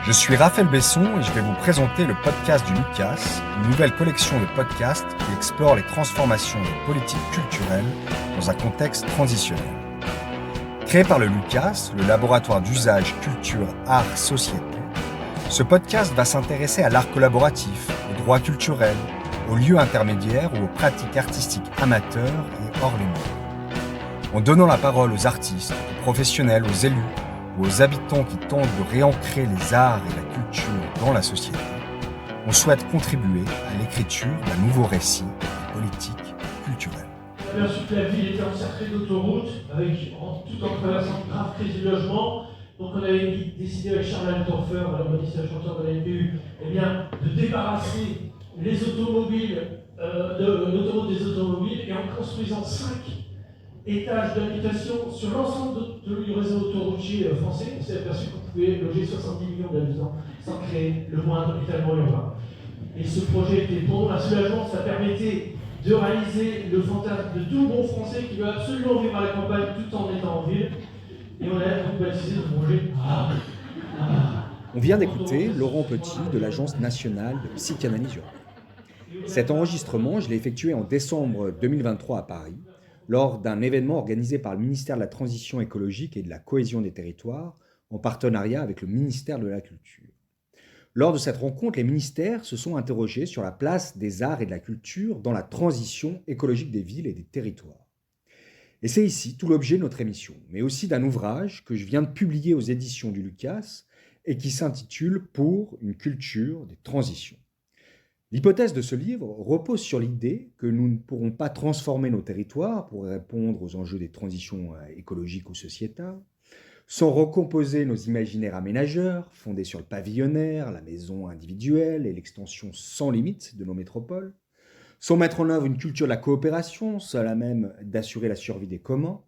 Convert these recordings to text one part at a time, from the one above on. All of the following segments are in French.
Je suis Raphaël Besson et je vais vous présenter le podcast du Lucas, une nouvelle collection de podcasts qui explore les transformations des politiques culturelles dans un contexte transitionnel. Créé par le Lucas, le laboratoire d'usage culture, art, société, ce podcast va s'intéresser à l'art collaboratif, aux droits culturels, aux lieux intermédiaires ou aux pratiques artistiques amateurs et hors les murs. En donnant la parole aux artistes, aux professionnels, aux élus, ou aux habitants qui tentent de réancrer les arts et la culture dans la société, on souhaite contribuer à l'écriture d'un nouveau récit des politiques culturelles. On a bien su que la ville était encerclée d'autoroutes, tout en traversant une grave crise du logement. Donc on avait décidé avec Charles Altorfer, l'urbaniste et chanteur de la NPU, de débarrasser les automobiles, l'autoroute des automobiles, et en construisant 5 étages d'habitation sur l'ensemble du réseau autoroutier français, on s'est aperçu qu'on pouvait loger 70 millions d'habitants sans créer le moindre étalement urbain. Et ce projet était pour nous un soulagement, ça permettait de réaliser le fantasme de tout bon français qui veut absolument vivre à la campagne tout en étant en ville. Et on a donc baptisé notre projet. On vient d'écouter Laurent Petit de l'Agence nationale de psychanalyse urbaine. Cet enregistrement, je l'ai effectué en décembre 2023 à Paris, lors d'un événement organisé par le ministère de la Transition écologique et de la Cohésion des territoires, en partenariat avec le ministère de la Culture. Lors de cette rencontre, les ministères se sont interrogés sur la place des arts et de la culture dans la transition écologique des villes et des territoires. Et c'est ici tout l'objet de notre émission, mais aussi d'un ouvrage que je viens de publier aux éditions du Lucas et qui s'intitule « Pour une culture des transitions ». L'hypothèse de ce livre repose sur l'idée que nous ne pourrons pas transformer nos territoires pour répondre aux enjeux des transitions écologiques ou sociétales, sans recomposer nos imaginaires aménageurs, fondés sur le pavillonnaire, la maison individuelle et l'extension sans limite de nos métropoles, sans mettre en œuvre une culture de la coopération, seule à même d'assurer la survie des communs,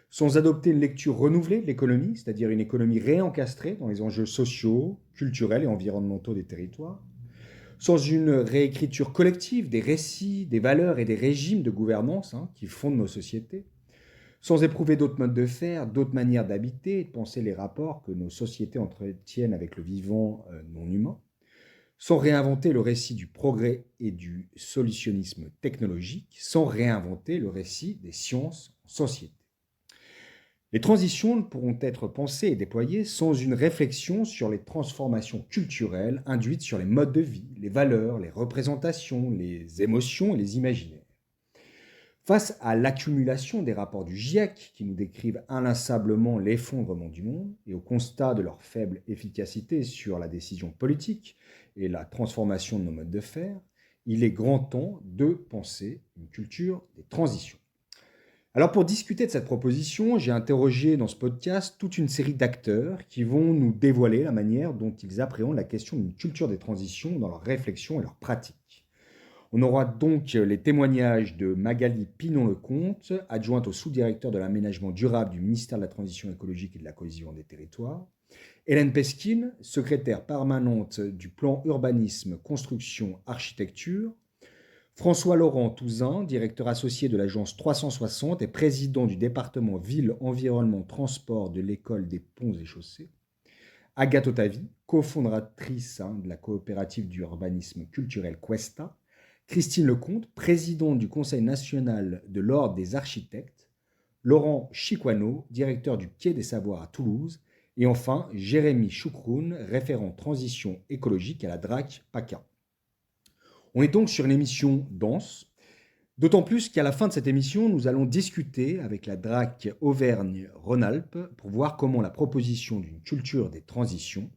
sans adopter une lecture renouvelée de l'économie, c'est-à-dire une économie réencastrée dans les enjeux sociaux, culturels et environnementaux des territoires, sans une réécriture collective des récits, des valeurs et des régimes de gouvernance qui fondent nos sociétés, sans éprouver d'autres modes de faire, d'autres manières d'habiter et de penser les rapports que nos sociétés entretiennent avec le vivant non humain, sans réinventer le récit du progrès et du solutionnisme technologique, sans réinventer le récit des sciences en société. Les transitions ne pourront être pensées et déployées sans une réflexion sur les transformations culturelles induites sur les modes de vie, les valeurs, les représentations, les émotions et les imaginaires. Face à l'accumulation des rapports du GIEC qui nous décrivent inlassablement l'effondrement du monde et au constat de leur faible efficacité sur la décision politique et la transformation de nos modes de faire, il est grand temps de penser une culture des transitions. Alors pour discuter de cette proposition, j'ai interrogé dans ce podcast toute une série d'acteurs qui vont nous dévoiler la manière dont ils appréhendent la question d'une culture des transitions dans leur réflexion et leur pratique. On aura donc les témoignages de Magali Pinon-Lecomte, adjointe au sous-directeur de l'aménagement durable du ministère de la Transition écologique et de la Cohésion des territoires, Hélène Pesquine, secrétaire permanente du plan urbanisme, construction, architecture, François Laurent Touzin, directeur associé de l'agence 360 et président du département Ville, Environnement, Transport de l'école des Ponts et Chaussées. Agathe Otavi, cofondatrice de la coopérative d'urbanisme culturel Questa. Christine Lecomte, présidente du Conseil national de l'Ordre des architectes. Laurent Chiquano, directeur du Quai des Savoirs à Toulouse. Et enfin, Jérémy Choukroun, référent transition écologique à la DRAC PACA. On est donc sur une émission dense, d'autant plus qu'à la fin de cette émission, nous allons discuter avec la DRAC Auvergne-Rhône-Alpes pour voir comment la proposition d'une culture des transitions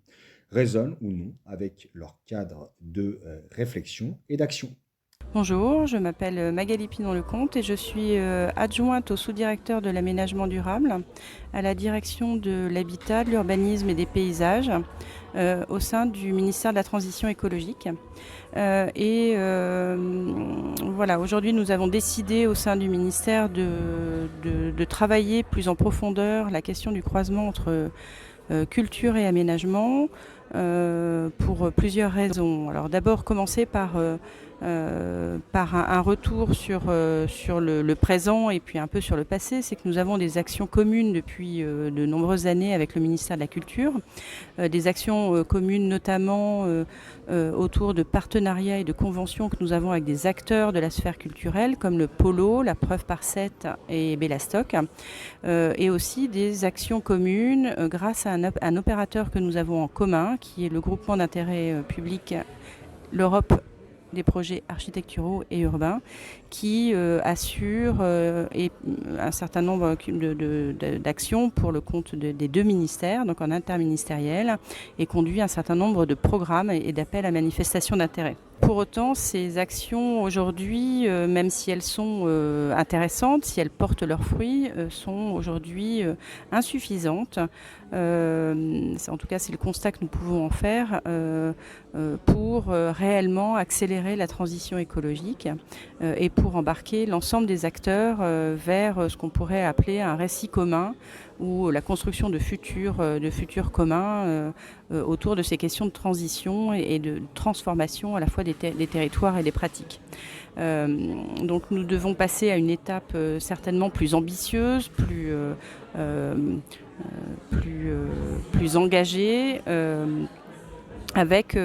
résonne ou non avec leur cadre de réflexion et d'action. Bonjour, je m'appelle Magali Pinon-Lecomte et je suis adjointe au sous-directeur de l'aménagement durable à la direction de l'habitat, de l'urbanisme et des paysages au sein du ministère de la Transition écologique. Voilà, aujourd'hui nous avons décidé au sein du ministère de travailler plus en profondeur la question du croisement entre culture et aménagement pour plusieurs raisons. Alors d'abord commencer par par un retour sur le présent et puis un peu sur le passé, c'est que nous avons des actions communes depuis de nombreuses années avec le ministère de la Culture, des actions communes notamment autour de partenariats et de conventions que nous avons avec des acteurs de la sphère culturelle comme le Polo, la Preuve par 7 et Bellastock, et aussi des actions communes grâce à un opérateur que nous avons en commun qui est le groupement d'intérêt public l'Europe des projets architecturaux et urbains qui assure un certain nombre d'actions pour le compte des deux ministères, donc en interministériel, et conduit un certain nombre de programmes et d'appels à manifestation d'intérêt. Pour autant, ces actions aujourd'hui, même si elles sont intéressantes, si elles portent leurs fruits, sont aujourd'hui insuffisantes. En tout cas, c'est le constat que nous pouvons en faire pour réellement accélérer la transition écologique et pour embarquer l'ensemble des acteurs vers ce qu'on pourrait appeler un récit commun ou la construction de futurs communs autour de ces questions de transition et de transformation à la fois des territoires et des pratiques. Donc nous devons passer à une étape certainement plus ambitieuse, plus engagée, avec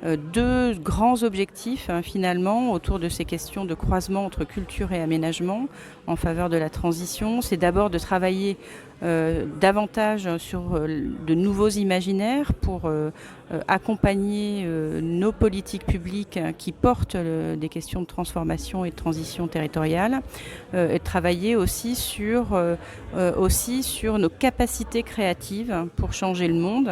deux grands objectifs finalement autour de ces questions de croisement entre culture et aménagement en faveur de la transition. C'est d'abord de travailler davantage sur de nouveaux imaginaires pour accompagner nos politiques publiques qui portent des questions de transformation et de transition territoriale, et travailler aussi sur nos capacités créatives pour changer le monde.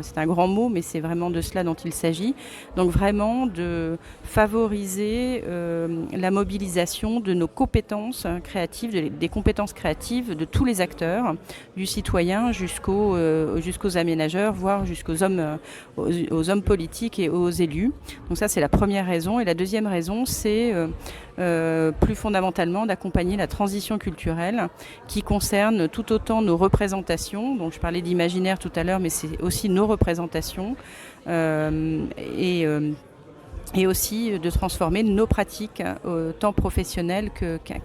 C'est un grand mot, mais c'est vraiment de cela dont il s'agit. Donc vraiment de favoriser la mobilisation de nos compétences créatives, des compétences créatives de tous les acteurs, du citoyen jusqu'aux aménageurs, voire jusqu'aux aux hommes politiques et aux élus. Donc ça, c'est la première raison. Et la deuxième raison, c'est plus fondamentalement d'accompagner la transition culturelle qui concerne tout autant nos représentations. Donc je parlais d'imaginaire tout à l'heure, mais c'est aussi nos représentations et aussi de transformer nos pratiques tant professionnelles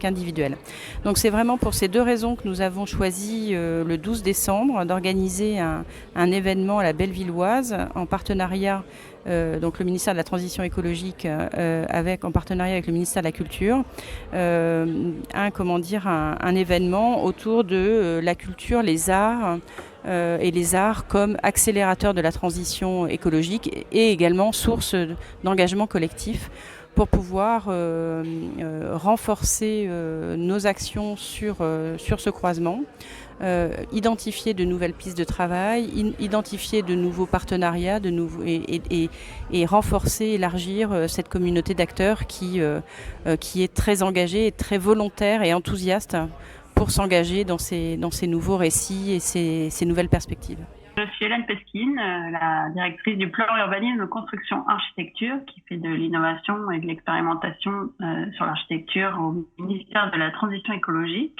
qu'individuelles. Donc c'est vraiment pour ces deux raisons que nous avons choisi le 12 décembre d'organiser un événement à la Bellevilloise en partenariat donc le ministère de la Transition écologique en partenariat avec le ministère de la Culture, un événement autour de la culture, les arts et les arts comme accélérateur de la transition écologique et également source d'engagement collectif pour pouvoir renforcer nos actions sur ce croisement, identifier de nouvelles pistes de travail, identifier de nouveaux partenariats et renforcer, élargir cette communauté d'acteurs qui est très engagée et très volontaire et enthousiaste pour s'engager dans ces nouveaux récits et ces nouvelles perspectives. Je suis Hélène Pesquine, la directrice du plan urbanisme construction architecture qui fait de l'innovation et de l'expérimentation sur l'architecture au ministère de la Transition écologique.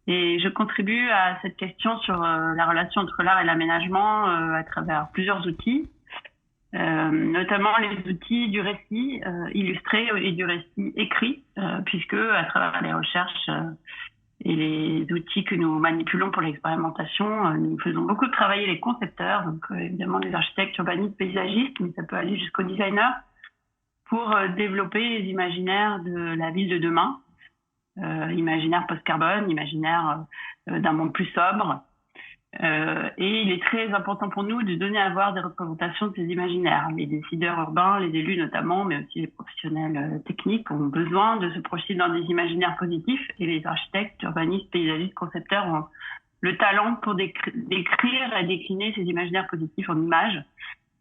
Et je contribue à cette question sur la relation entre l'art et l'aménagement à travers plusieurs outils, notamment les outils du récit illustré et du récit écrit, puisque à travers les recherches et les outils que nous manipulons pour l'expérimentation, nous faisons beaucoup travailler les concepteurs, donc évidemment les architectes, urbanistes, paysagistes, mais ça peut aller jusqu'aux designers, pour développer les imaginaires de la ville de demain, imaginaire post-carbone, imaginaire d'un monde plus sobre. Et il est très important pour nous de donner à voir des représentations de ces imaginaires. Les décideurs urbains, les élus notamment, mais aussi les professionnels techniques ont besoin de se projeter dans des imaginaires positifs et les architectes, urbanistes, paysagistes, concepteurs ont le talent pour décrire et décliner ces imaginaires positifs en images.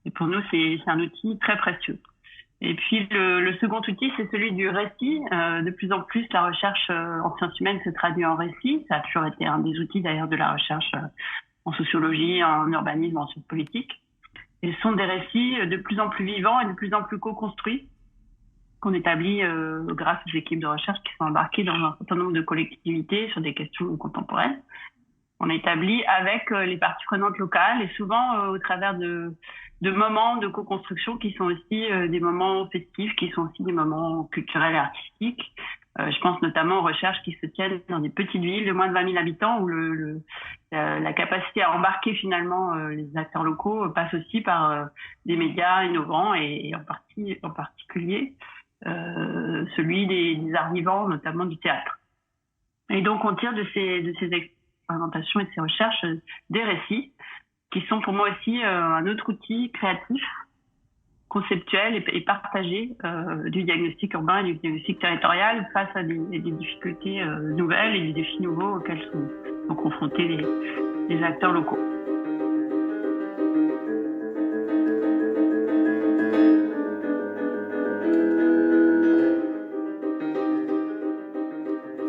Et pour nous, c'est un outil très précieux. Et puis le second outil, c'est celui du récit. De plus en plus, la recherche en sciences humaines se traduit en récit. Ça a toujours été un des outils d'ailleurs de la recherche en sociologie, en urbanisme, en sciences politiques. Et ce sont des récits de plus en plus vivants et de plus en plus co-construits qu'on établit grâce aux équipes de recherche qui sont embarquées dans un certain nombre de collectivités sur des questions contemporaines. qu'on établit avec les parties prenantes locales et souvent au travers de moments de co-construction qui sont aussi des moments festifs, qui sont aussi des moments culturels et artistiques. Je pense notamment aux recherches qui se tiennent dans des petites villes de moins de 20 000 habitants où la capacité à embarquer finalement les acteurs locaux passe aussi par des médias innovants et en particulier celui des arts vivants, notamment du théâtre. Et donc on tire de ces expérimentations et de ces recherches des récits qui sont pour moi aussi un autre outil créatif, conceptuel et partagé du diagnostic urbain et du diagnostic territorial face à des difficultés nouvelles et des défis nouveaux auxquels sont confrontés les acteurs locaux.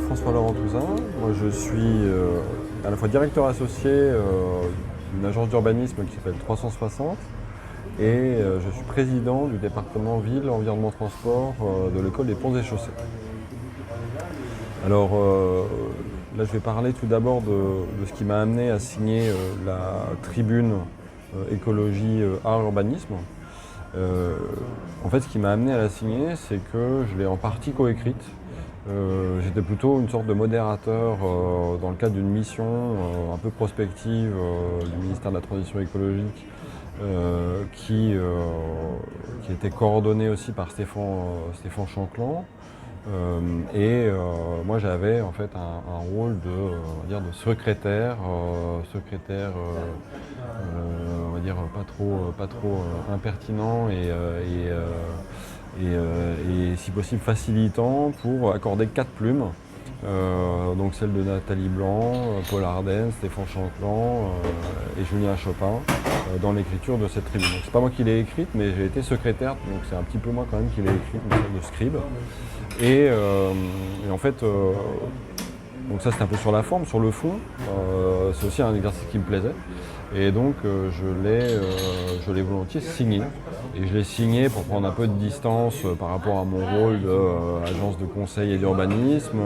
François-Laurent Touzin, moi je suis à la fois directeur associé d'une agence d'urbanisme qui s'appelle 360 et je suis président du département ville, environnement, transport de l'école des ponts et chaussées. Alors là je vais parler tout d'abord de ce qui m'a amené à signer la tribune écologie art urbanisme. En fait ce qui m'a amené à la signer c'est que je l'ai en partie coécrite. J'étais plutôt une sorte de modérateur dans le cadre d'une mission un peu prospective du ministère de la Transition écologique qui était coordonnée aussi par Stéphane Chanclan. Moi j'avais en fait un rôle de secrétaire, on va dire pas trop impertinent et si possible facilitant pour accorder 4 plumes, donc celle de Nathalie Blanc, Paul Ardenne, Stéphane Chanclan et Julien Chopin dans l'écriture de cette tribune. Donc c'est pas moi qui l'ai écrite, mais j'ai été secrétaire, donc c'est un petit peu moi quand même qui l'ai écrite, une sorte de scribe. Et en fait, donc ça c'est un peu sur la forme, sur le fond, c'est aussi un exercice qui me plaisait. Et donc je l'ai volontiers signé. Et je l'ai signé pour prendre un peu de distance par rapport à mon rôle d'agence de conseil et d'urbanisme.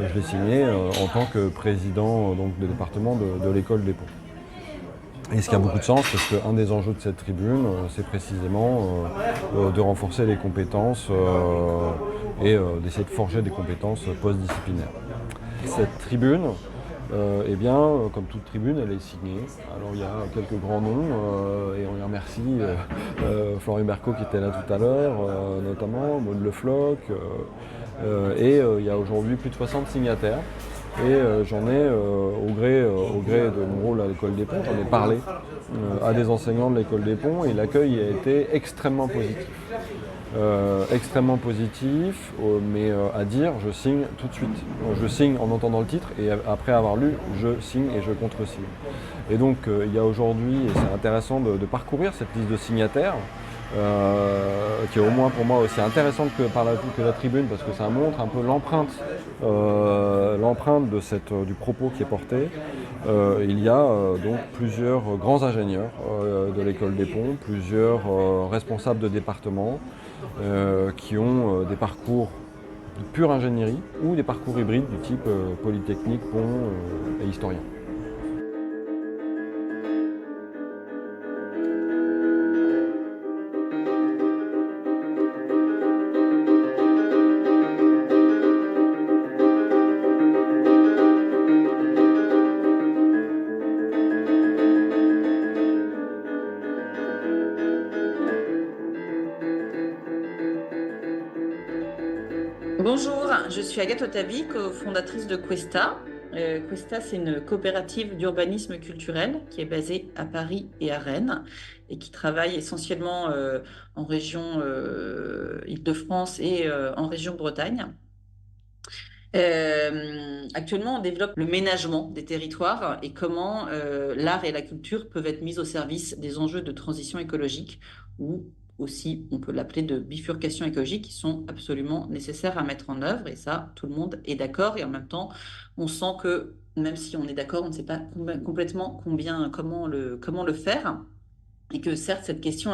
Je l'ai signé en tant que président donc, du département de l'école des ponts. Et ce qui a beaucoup de sens, parce qu'un des enjeux de cette tribune, c'est précisément de renforcer les compétences et d'essayer de forger des compétences postdisciplinaires. Cette tribune, eh bien, comme toute tribune, elle est signée. Alors il y a quelques grands noms et on les remercie. Florian Berco qui était là tout à l'heure, notamment, Maud Le Floch. Et il y a aujourd'hui plus de 60 signataires. Et j'en ai, au gré de mon rôle à l'école des ponts, j'en ai parlé à des enseignants de l'école des ponts et l'accueil a été extrêmement positif. Mais à dire, je signe tout de suite. Je signe en entendant le titre et après avoir lu, je signe et je contre-signe. Et donc il y a aujourd'hui, et c'est intéressant de parcourir cette liste de signataires, qui est au moins pour moi aussi intéressante que la tribune, parce que ça montre un peu l'empreinte du propos qui est porté. Il y a donc plusieurs grands ingénieurs de l'école des ponts, plusieurs responsables de département qui ont des parcours de pure ingénierie ou des parcours hybrides du type polytechnique, pont et historien. Bonjour, je suis Agathe Otavi, cofondatrice de Questa. Questa, c'est une coopérative d'urbanisme culturel qui est basée à Paris et à Rennes et qui travaille essentiellement en région Île-de-France et en région Bretagne. Actuellement, on développe le ménagement des territoires et comment l'art et la culture peuvent être mis au service des enjeux de transition écologique ou aussi, on peut l'appeler de bifurcation écologique, qui sont absolument nécessaires à mettre en œuvre. Et ça, tout le monde est d'accord. Et en même temps, on sent que, même si on est d'accord, on ne sait pas complètement comment le faire. Et que certes, cette question,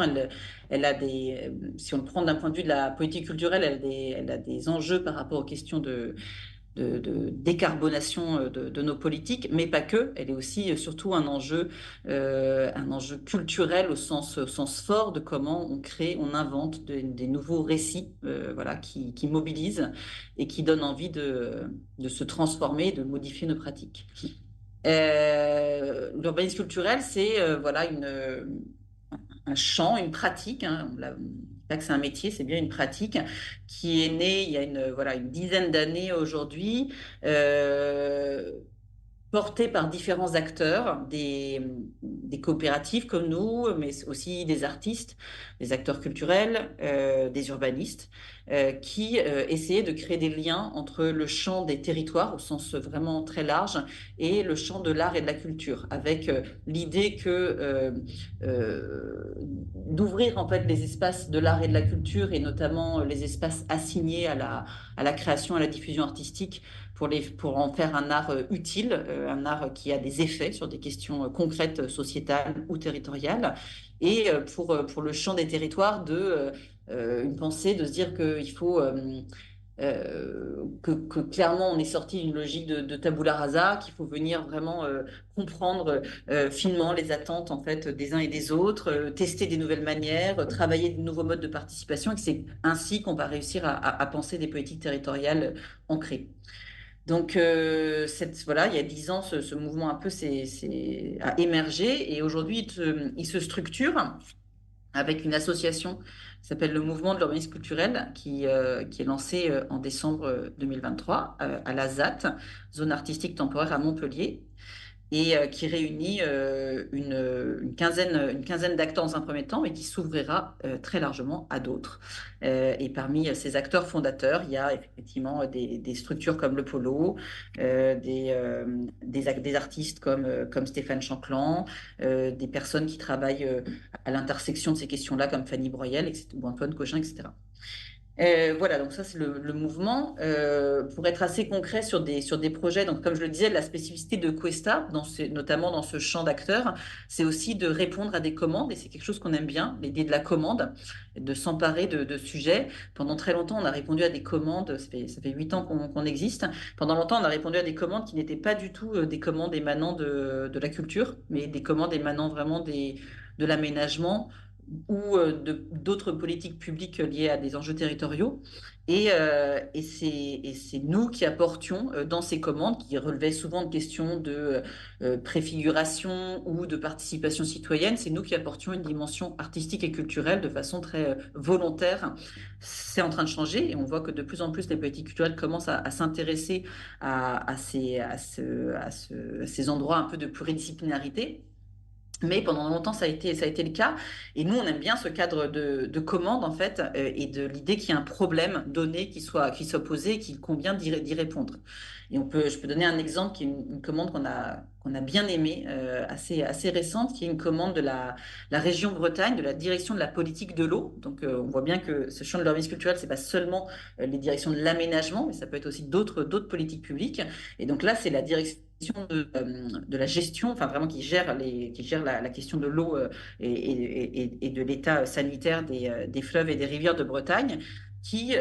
elle a si on le prend d'un point de vue de la politique culturelle, elle a des enjeux par rapport aux questions de décarbonation de nos politiques, mais pas que. Elle est aussi surtout un enjeu culturel au sens fort de comment on crée, on invente des nouveaux récits voilà, qui mobilisent et qui donnent envie de se transformer, de modifier nos pratiques. L'urbanisme culturel, c'est voilà, un champ, une pratique, hein, pas que c'est un métier, c'est bien une pratique qui est née il y a voilà, une dizaine d'années aujourd'hui, portée par différents acteurs, des coopératives comme nous, mais aussi des artistes, des acteurs culturels, des urbanistes, qui essayaient de créer des liens entre le champ des territoires, au sens vraiment très large, et le champ de l'art et de la culture, avec l'idée d'ouvrir en fait les espaces de l'art et de la culture, et notamment les espaces assignés à la création, à la diffusion artistique, pour en faire un art utile, un art qui a des effets sur des questions concrètes, sociétales ou territoriales. Et pour le champ des territoires, une pensée de se dire qu'il faut que clairement on est sorti d'une logique de tabula rasa, qu'il faut venir vraiment comprendre finement les attentes en fait des uns et des autres, tester des nouvelles manières, travailler de nouveaux modes de participation, et que c'est ainsi qu'on va réussir à penser des politiques territoriales ancrées. Donc, voilà, il y a 10 ans, ce mouvement un peu a émergé, et aujourd'hui, il se structure avec une association qui s'appelle le Mouvement de l'urbanisme culturel, qui est lancé en décembre 2023 à la ZAT, zone artistique temporaire à Montpellier, et qui réunit une quinzaine d'acteurs dans un premier temps, mais qui s'ouvrira très largement à d'autres. Et parmi ces acteurs fondateurs, il y a effectivement des structures comme le Polo, des artistes comme Stéphane Chanclan, des personnes qui travaillent à l'intersection de ces questions-là, comme Fanny Broyel, ou Antoine Cochin, etc. Voilà, donc ça c'est le mouvement. Pour être assez concret sur des projets, donc comme je le disais, la spécificité de Questa, notamment dans ce champ d'acteurs, c'est aussi de répondre à des commandes, et c'est quelque chose qu'on aime bien, l'idée de la commande, de s'emparer de sujets. Pendant très longtemps, on a répondu à des commandes, ça fait 8 ans qu'on existe. Pendant longtemps, on a répondu à des commandes qui n'étaient pas du tout des commandes émanant de la culture, mais des commandes émanant vraiment de l'aménagement, ou d'autres politiques publiques liées à des enjeux territoriaux. Et c'est nous qui apportions dans ces commandes, qui relevaient souvent de questions de préfiguration ou de participation citoyenne, c'est nous qui apportions une dimension artistique et culturelle de façon très volontaire. C'est en train de changer, et on voit que de plus en plus les politiques culturelles commencent à s'intéresser à ces endroits un peu de pluridisciplinarité. Mais pendant longtemps, ça a été le cas. Et nous, on aime bien ce cadre de commande, en fait, et de l'idée qu'il y a un problème donné qui soit posé et qu'il convient d'y répondre. Et je peux donner un exemple qui est une commande qu'on a bien aimée, assez récente, qui est une commande de la région Bretagne, de la direction de la politique de l'eau. Donc, on voit bien que ce champ de l'urbanisme culturel, c'est pas seulement les directions de l'aménagement, mais ça peut être aussi d'autres politiques publiques. Et donc là, c'est la direction de la gestion, enfin vraiment qui gère la question de l'eau et de l'état sanitaire des fleuves et des rivières de Bretagne, qui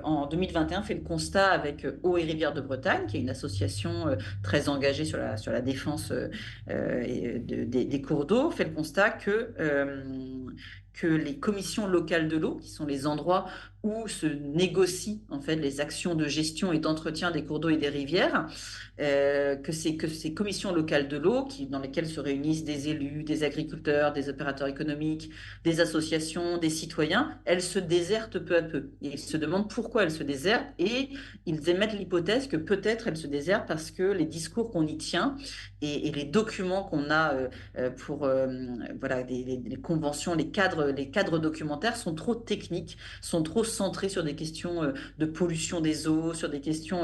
en 2021 fait le constat avec Eau et Rivières de Bretagne, qui est une association très engagée sur la défense des cours d'eau, fait le constat que les commissions locales de l'eau, qui sont les endroits où se négocient en fait les actions de gestion et d'entretien des cours d'eau et des rivières, que ces commissions locales de l'eau, dans lesquelles se réunissent des élus, des agriculteurs, des opérateurs économiques, des associations, des citoyens, elles se désertent peu à peu. Et ils se demandent pourquoi elles se désertent, et ils émettent l'hypothèse que peut-être elles se désertent parce que les discours qu'on y tient et les documents qu'on a pour voilà, les conventions, les cadres documentaires sont trop techniques, sont trop centrés sur des questions de pollution des eaux, sur des questions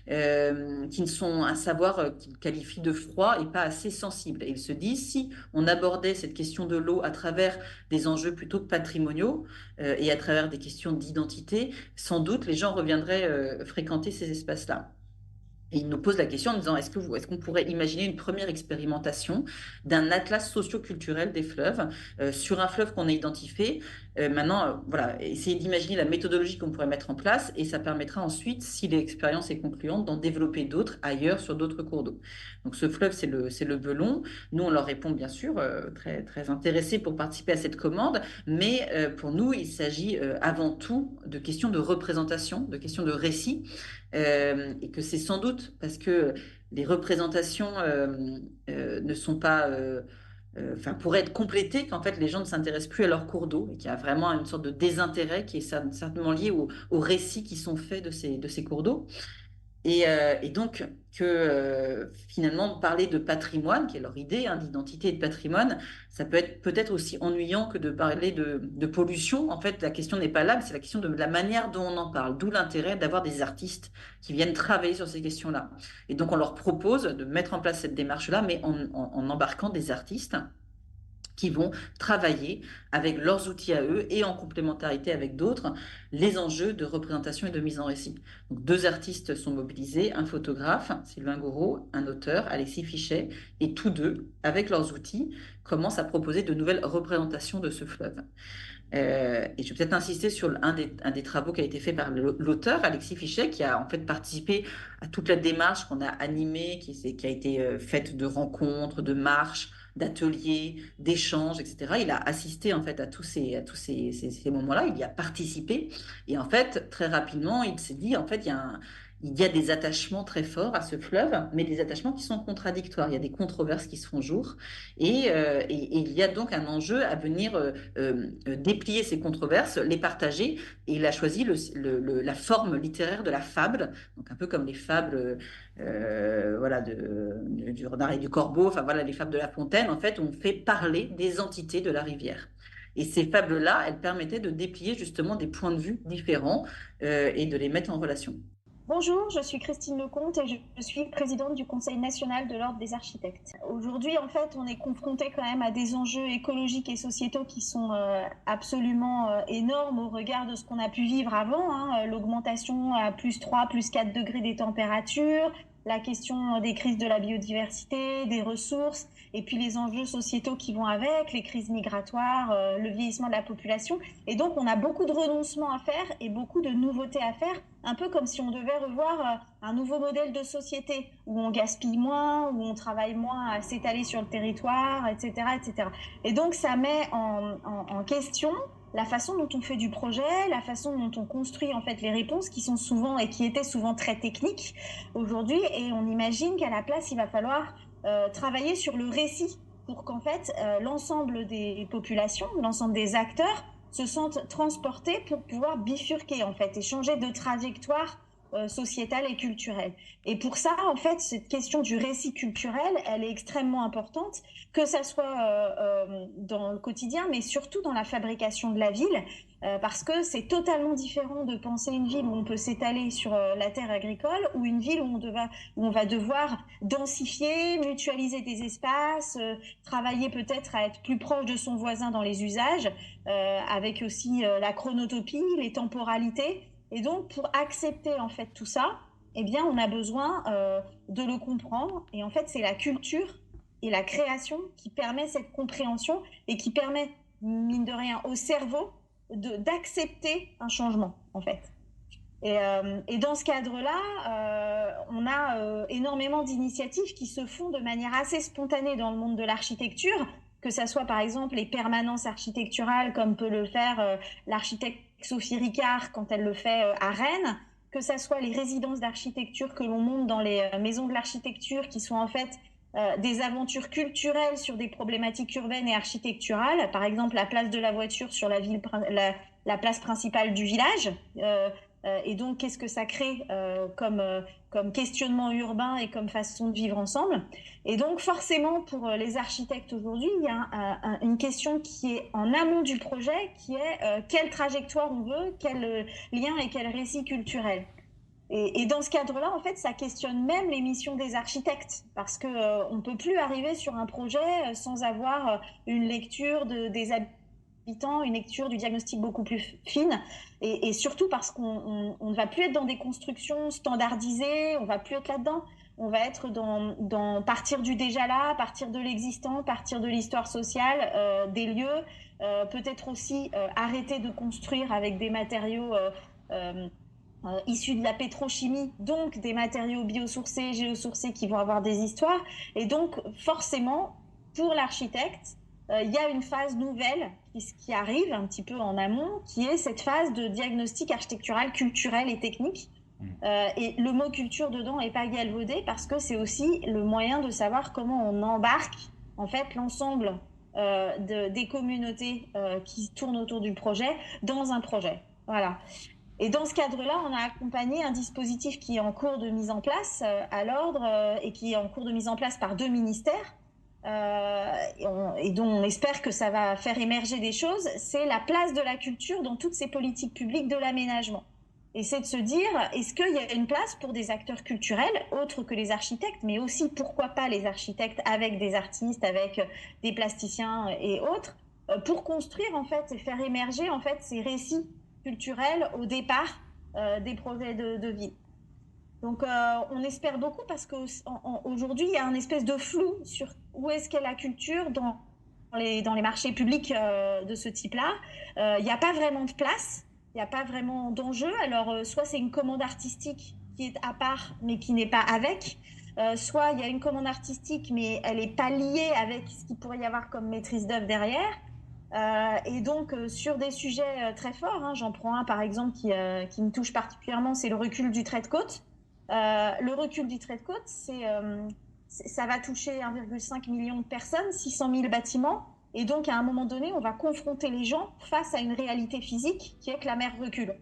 qui ne sont à savoir, qu'ils qualifient de froid et pas assez sensibles. Et ils se disent, si on abordait cette question de l'eau à travers des enjeux plutôt patrimoniaux et à travers des questions d'identité, sans doute les gens reviendraient fréquenter ces espaces-là. Et il nous pose la question en disant, est-ce qu'on pourrait imaginer une première expérimentation d'un atlas socio-culturel des fleuves sur un fleuve qu'on a identifié. Maintenant, voilà, essayer d'imaginer la méthodologie qu'on pourrait mettre en place et ça permettra ensuite, si l'expérience est concluante, d'en développer d'autres ailleurs sur d'autres cours d'eau. Donc ce fleuve, c'est le Belon. Nous, on leur répond bien sûr, très, très intéressés pour participer à cette commande, mais pour nous, il s'agit avant tout de questions de représentation, de questions de récit. Et que c'est sans doute parce que les représentations ne sont pas, pourraient être complétées qu'en fait les gens ne s'intéressent plus à leur cours d'eau et qu'il y a vraiment une sorte de désintérêt qui est certainement lié aux récits qui sont faits de ces cours d'eau. Et donc que finalement parler de patrimoine, qui est leur idée d'identité et de patrimoine, ça peut être peut-être aussi ennuyant que de parler de pollution. En fait, la question n'est pas là, mais c'est la question de la manière dont on en parle, d'où l'intérêt d'avoir des artistes qui viennent travailler sur ces questions-là. Et donc on leur propose de mettre en place cette démarche-là, mais en embarquant des artistes qui vont travailler avec leurs outils à eux et en complémentarité avec d'autres, les enjeux de représentation et de mise en récit. Donc, 2 artistes sont mobilisés, un photographe, Sylvain Gouraud, un auteur, Alexis Fichet, et tous 2, avec leurs outils, commencent à proposer de nouvelles représentations de ce fleuve. Et je vais peut-être insister sur un des travaux qui a été fait par l'auteur, Alexis Fichet, qui a en fait participé à toute la démarche qu'on a animée, qui a été faite de rencontres, de marches, d'ateliers, d'échanges, etc. Il a assisté en fait à tous ces moments-là, il y a participé. Et en fait, très rapidement, il s'est dit, en fait, il y a des attachements très forts à ce fleuve, mais des attachements qui sont contradictoires. Il y a des controverses qui se font jour. Et il y a donc un enjeu à venir déplier ces controverses, les partager. Et il a choisi la forme littéraire de la fable, donc un peu comme les fables voilà, du renard et du corbeau, enfin voilà, les fables de La Fontaine. En fait, on fait parler des entités de la rivière. Et ces fables-là, elles permettaient de déplier justement des points de vue différents et de les mettre en relation. Bonjour, je suis Christine Lecomte et je suis présidente du Conseil national de l'Ordre des architectes. Aujourd'hui, en fait, on est confronté quand même à des enjeux écologiques et sociétaux qui sont absolument énormes au regard de ce qu'on a pu vivre avant, l'augmentation à plus 3, plus 4 degrés des températures, la question des crises de la biodiversité, des ressources, et puis les enjeux sociétaux qui vont avec, les crises migratoires, le vieillissement de la population. Et donc, on a beaucoup de renoncements à faire et beaucoup de nouveautés à faire, un peu comme si on devait revoir un nouveau modèle de société, où on gaspille moins, où on travaille moins à s'étaler sur le territoire, etc., etc. Et donc, ça met en question la façon dont on fait du projet, la façon dont on construit en fait les réponses qui sont souvent et qui étaient souvent très techniques aujourd'hui. Et on imagine qu'à la place, il va falloir travailler sur le récit pour qu'en fait l'ensemble des populations, l'ensemble des acteurs se sentent transportés pour pouvoir bifurquer en fait et changer de trajectoire sociétale et culturelle. Et pour ça, en fait, cette question du récit culturel, elle est extrêmement importante, que ça soit dans le quotidien, mais surtout dans la fabrication de la ville, parce que c'est totalement différent de penser une ville où on peut s'étaler sur la terre agricole ou une ville où on va devoir densifier, mutualiser des espaces, travailler peut-être à être plus proche de son voisin dans les usages, avec aussi la chronotopie, les temporalités. Et donc, pour accepter en fait tout ça, eh bien, on a besoin de le comprendre. Et en fait, c'est la culture et la création qui permet cette compréhension et qui permet, mine de rien, au cerveau d'accepter un changement, en fait. Et dans ce cadre-là, on a énormément d'initiatives qui se font de manière assez spontanée dans le monde de l'architecture, que ça soit par exemple les permanences architecturales comme peut le faire l'architecte Sophie Ricard quand elle le fait à Rennes, que ça soit les résidences d'architecture que l'on monte dans les maisons de l'architecture qui sont en fait des aventures culturelles sur des problématiques urbaines et architecturales, par exemple la place de la voiture sur la place principale du village. Et donc, qu'est-ce que ça crée comme questionnement urbain et comme façon de vivre ensemble. Et donc, forcément, pour les architectes aujourd'hui, il y a une question qui est en amont du projet, qui est quelle trajectoire on veut, quel lien et quel récit culturel. Et dans ce cadre-là, en fait, ça questionne même les missions des architectes, parce qu'on ne peut plus arriver sur un projet sans avoir une lecture des habitants, une lecture du diagnostic beaucoup plus fine, et surtout parce qu'on ne va plus être dans des constructions standardisées, on ne va plus être là-dedans. On va être dans partir du déjà là, partir de l'existant, partir de l'histoire sociale, des lieux, peut-être aussi arrêter de construire avec des matériaux issus de la pétrochimie, donc des matériaux biosourcés, géosourcés qui vont avoir des histoires. Et donc forcément, pour l'architecte, il y a une phase nouvelle qui arrive un petit peu en amont, qui est cette phase de diagnostic architectural, culturel et technique. Et le mot culture dedans n'est pas galvaudé parce que c'est aussi le moyen de savoir comment on embarque en fait l'ensemble des communautés qui tournent autour du projet dans un projet. Voilà. Et dans ce cadre-là, on a accompagné un dispositif qui est en cours de mise en place à l'ordre et qui est en cours de mise en place par 2 ministères et dont on espère que ça va faire émerger des choses. C'est la place de la culture dans toutes ces politiques publiques de l'aménagement. Et c'est de se dire, est-ce qu'il y a une place pour des acteurs culturels, autres que les architectes, mais aussi, pourquoi pas, les architectes avec des artistes, avec des plasticiens et autres, pour construire, en fait, et faire émerger, en fait, ces récits culturels au départ des projets de ville. Donc, on espère beaucoup parce qu'aujourd'hui, il y a un espèce de flou sur où est-ce qu'est la culture dans les marchés publics de ce type-là. Il n'y a pas vraiment de place. Il n'y a pas vraiment d'enjeu. Alors, soit c'est une commande artistique qui est à part, mais qui n'est pas avec. Soit il y a une commande artistique, mais elle n'est pas liée avec ce qu'il pourrait y avoir comme maîtrise d'œuvre derrière. Et donc, sur des sujets très forts, hein, j'en prends un par exemple qui me touche particulièrement, c'est le recul du trait de côte. Le recul du trait de côte, ça va toucher 1,5 million de personnes, 600 000 bâtiments. Et donc, à un moment donné, on va confronter les gens face à une réalité physique qui est que la mer recule.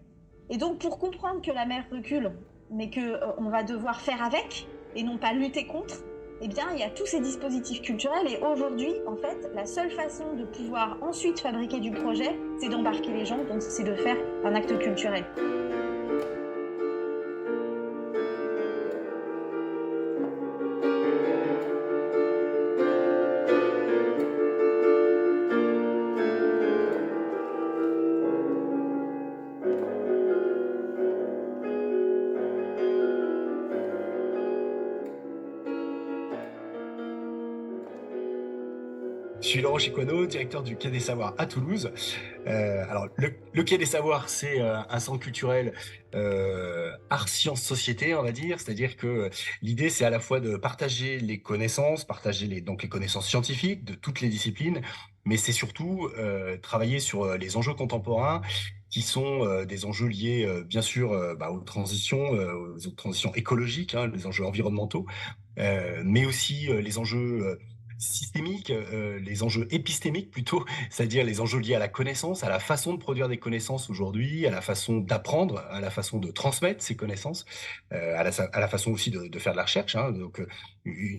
Et donc, pour comprendre que la mer recule, mais qu'on va devoir faire avec et non pas lutter contre, eh bien, il y a tous ces dispositifs culturels. Et aujourd'hui, en fait, la seule façon de pouvoir ensuite fabriquer du projet, c'est d'embarquer les gens, donc c'est de faire un acte culturel. Je suis Laurent Chicoineau, directeur du Quai des Savoirs à Toulouse. Alors, le Quai des Savoirs, c'est un centre culturel art, sciences, société, on va dire. C'est-à-dire que l'idée, c'est à la fois de partager les connaissances, donc les connaissances scientifiques de toutes les disciplines, mais c'est surtout travailler sur les enjeux contemporains qui sont des enjeux liés, bien sûr, aux transitions écologiques, hein, les enjeux environnementaux, mais aussi les enjeux systémiques, les enjeux épistémiques plutôt, c'est-à-dire les enjeux liés à la connaissance, à la façon de produire des connaissances aujourd'hui, à la façon d'apprendre, à la façon de transmettre ces connaissances, à la façon aussi de faire de la recherche. Hein. Donc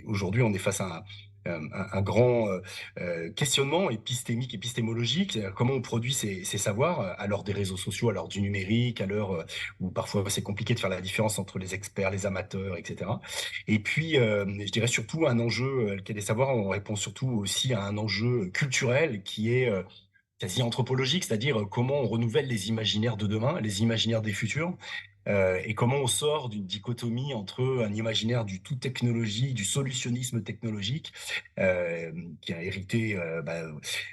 aujourd'hui, on est face à un grand questionnement épistémique, épistémologique, c'est-à-dire comment on produit ces savoirs à l'heure des réseaux sociaux, à l'heure du numérique, à l'heure où parfois c'est compliqué de faire la différence entre les experts, les amateurs, etc. Et puis, je dirais surtout un enjeu, lequel est savoir, on répond surtout aussi à un enjeu culturel qui est quasi anthropologique, c'est-à-dire comment on renouvelle les imaginaires de demain, les imaginaires des futurs, et comment on sort d'une dichotomie entre un imaginaire du tout technologie, du solutionnisme technologique, qui a hérité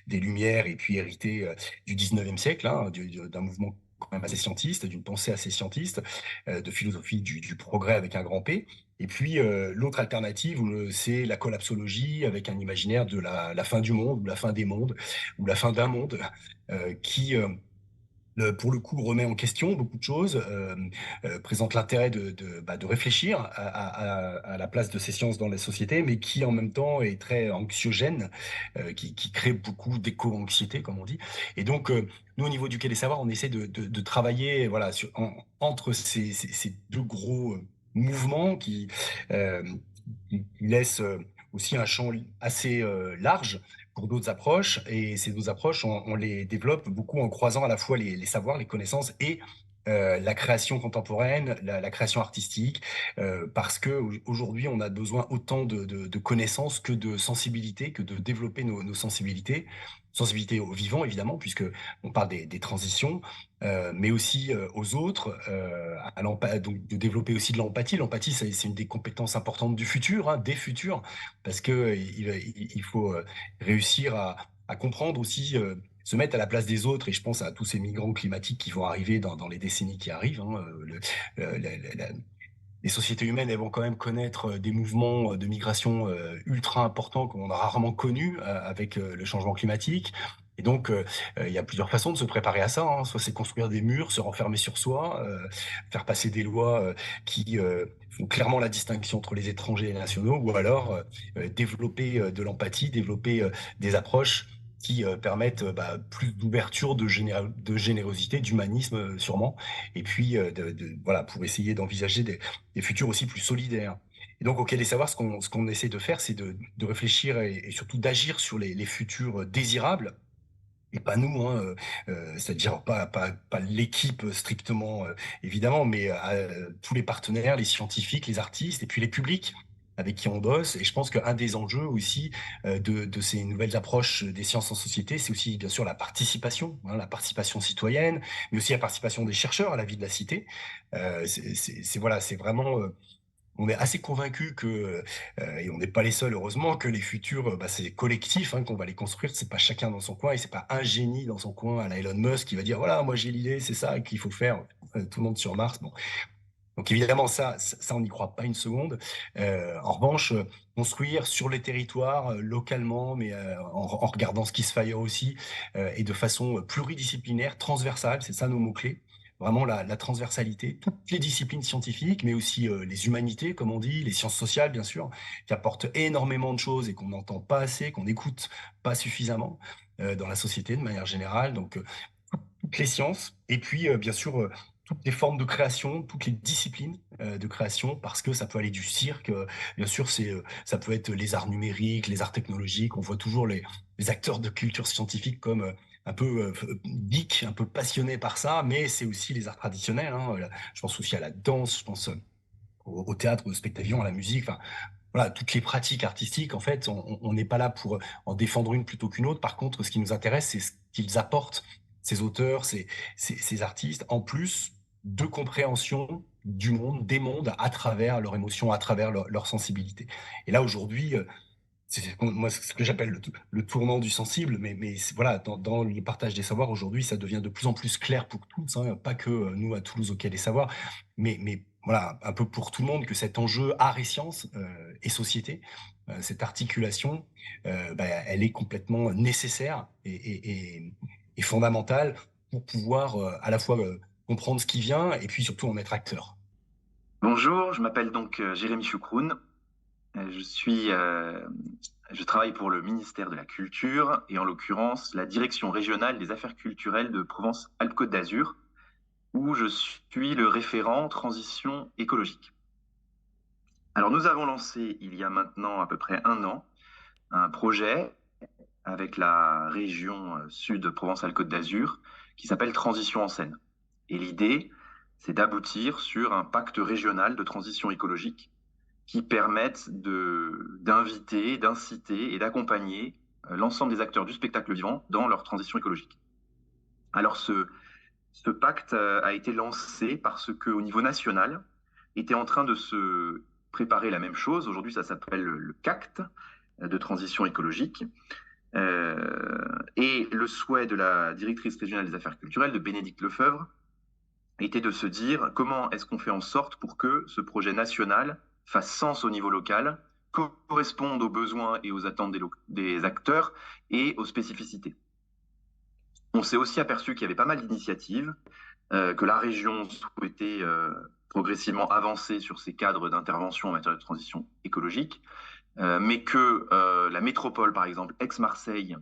des Lumières et puis hérité du 19e siècle, hein, d'un mouvement quand même assez scientiste, d'une pensée assez scientiste, de philosophie du progrès avec un grand P. Et puis l'autre alternative, c'est la collapsologie avec un imaginaire de la fin du monde, ou la fin des mondes, ou la fin d'un monde, qui pour le coup, remet en question beaucoup de choses, présente l'intérêt de réfléchir à la place de ces sciences dans la société, mais qui en même temps est très anxiogène, qui crée beaucoup d'éco-anxiété, comme on dit. Et donc, nous, au niveau du Quai des Savoirs, on essaie de travailler voilà, entre ces deux gros mouvements euh, qui laissent aussi un champ assez large pour d'autres approches. Et ces deux approches, on les développe beaucoup en croisant à la fois les savoirs, les connaissances et la création contemporaine, la création artistique, parce que aujourd'hui on a besoin autant de connaissances que de sensibilité, que de développer nos sensibilités, sensibilité au vivant évidemment, puisque on parle des transitions, mais aussi aux autres, donc de développer aussi de l'empathie. L'empathie, c'est une des compétences importantes du futur, hein, des futurs, parce que il faut réussir à comprendre aussi. Se mettre à la place des autres, et je pense à tous ces migrants climatiques qui vont arriver dans les décennies qui arrivent. Hein, les sociétés humaines, elles vont quand même connaître des mouvements de migration ultra importants qu'on a rarement connus avec le changement climatique. Et donc, il y a plusieurs façons de se préparer à ça. Hein. Soit c'est construire des murs, se renfermer sur soi, faire passer des lois qui font clairement la distinction entre les étrangers et les nationaux, ou alors développer de l'empathie, développer des approches qui permettent plus d'ouverture, de générosité, d'humanisme sûrement, et puis voilà, pour essayer d'envisager des futurs aussi plus solidaires. Et donc, au Quai des Savoirs, ce qu'on essaie de faire, c'est de réfléchir et surtout d'agir sur les futurs désirables, et pas nous, hein, c'est-à-dire pas l'équipe strictement, évidemment, mais tous les partenaires, les scientifiques, les artistes, et puis les publics avec qui on bosse. Et je pense qu'un des enjeux aussi de ces nouvelles approches des sciences en société, c'est aussi bien sûr hein, la participation citoyenne, mais aussi la participation des chercheurs à la vie de la cité. Voilà, c'est vraiment on est assez convaincu que, et on n'est pas les seuls heureusement, que les futurs, c'est collectif, hein, qu'on va les construire. C'est pas chacun dans son coin et c'est pas un génie dans son coin à la Elon Musk qui va dire voilà, moi j'ai l'idée, c'est ça qu'il faut faire. Tout le monde sur Mars. Bon, donc évidemment ça on n'y croit pas une seconde. En revanche, construire sur les territoires localement, mais en regardant ce qui se fait ailleurs aussi, et de façon pluridisciplinaire, transversale, c'est ça nos mots clés. Vraiment la transversalité, toutes les disciplines scientifiques, mais aussi les humanités, comme on dit, les sciences sociales, bien sûr, qui apportent énormément de choses et qu'on n'entend pas assez, qu'on n'écoute pas suffisamment dans la société de manière générale. Donc, toutes les sciences, et puis, bien sûr, toutes les formes de création, toutes les disciplines de création, parce que ça peut aller du cirque, bien sûr, ça peut être les arts numériques, les arts technologiques. On voit toujours les acteurs de culture scientifique comme un peu geek, un peu passionné par ça, mais c'est aussi les arts traditionnels. Hein. Je pense aussi à la danse, je pense au théâtre, au spectacle, à la musique. Enfin, voilà, toutes les pratiques artistiques. En fait, on n'est pas là pour en défendre une plutôt qu'une autre. Par contre, ce qui nous intéresse, c'est ce qu'ils apportent, ces auteurs, ces artistes, en plus de compréhension du monde, des mondes, à travers leurs émotions, à travers leur sensibilité. Et là, aujourd'hui, moi ce que j'appelle le tournant du sensible, mais voilà, dans le partage des savoirs aujourd'hui, ça devient de plus en plus clair pour tous, hein, pas que nous à Toulouse au Quai des Savoirs, mais voilà, un peu pour tout le monde, que cet enjeu art et sciences et société, cette articulation, elle est complètement nécessaire et fondamentale pour pouvoir à la fois comprendre ce qui vient et puis surtout en être acteur. Bonjour, je m'appelle donc Jérémy Choukroun. Je travaille pour le ministère de la Culture et en l'occurrence la direction régionale des affaires culturelles de Provence-Alpes-Côte d'Azur, où je suis le référent transition écologique. Alors nous avons lancé il y a maintenant à peu près 1 an un projet avec la région sud Provence-Alpes-Côte d'Azur qui s'appelle Transition en Seine. Et l'idée, c'est d'aboutir sur un pacte régional de transition écologique qui permettent d'inviter, d'inciter et d'accompagner l'ensemble des acteurs du spectacle vivant dans leur transition écologique. Alors ce pacte a été lancé parce qu'au niveau national, était en train de se préparer la même chose. Aujourd'hui, ça s'appelle le CACT de transition écologique. Et le souhait de la directrice régionale des affaires culturelles, de Bénédicte Lefebvre, était de se dire comment est-ce qu'on fait en sorte pour que ce projet national fasse sens au niveau local, corresponde aux besoins et aux attentes des acteurs et aux spécificités. On s'est aussi aperçu qu'il y avait pas mal d'initiatives, que la région souhaitait progressivement avancer sur ses cadres d'intervention en matière de transition écologique, mais que la métropole, par exemple, Aix-Marseille,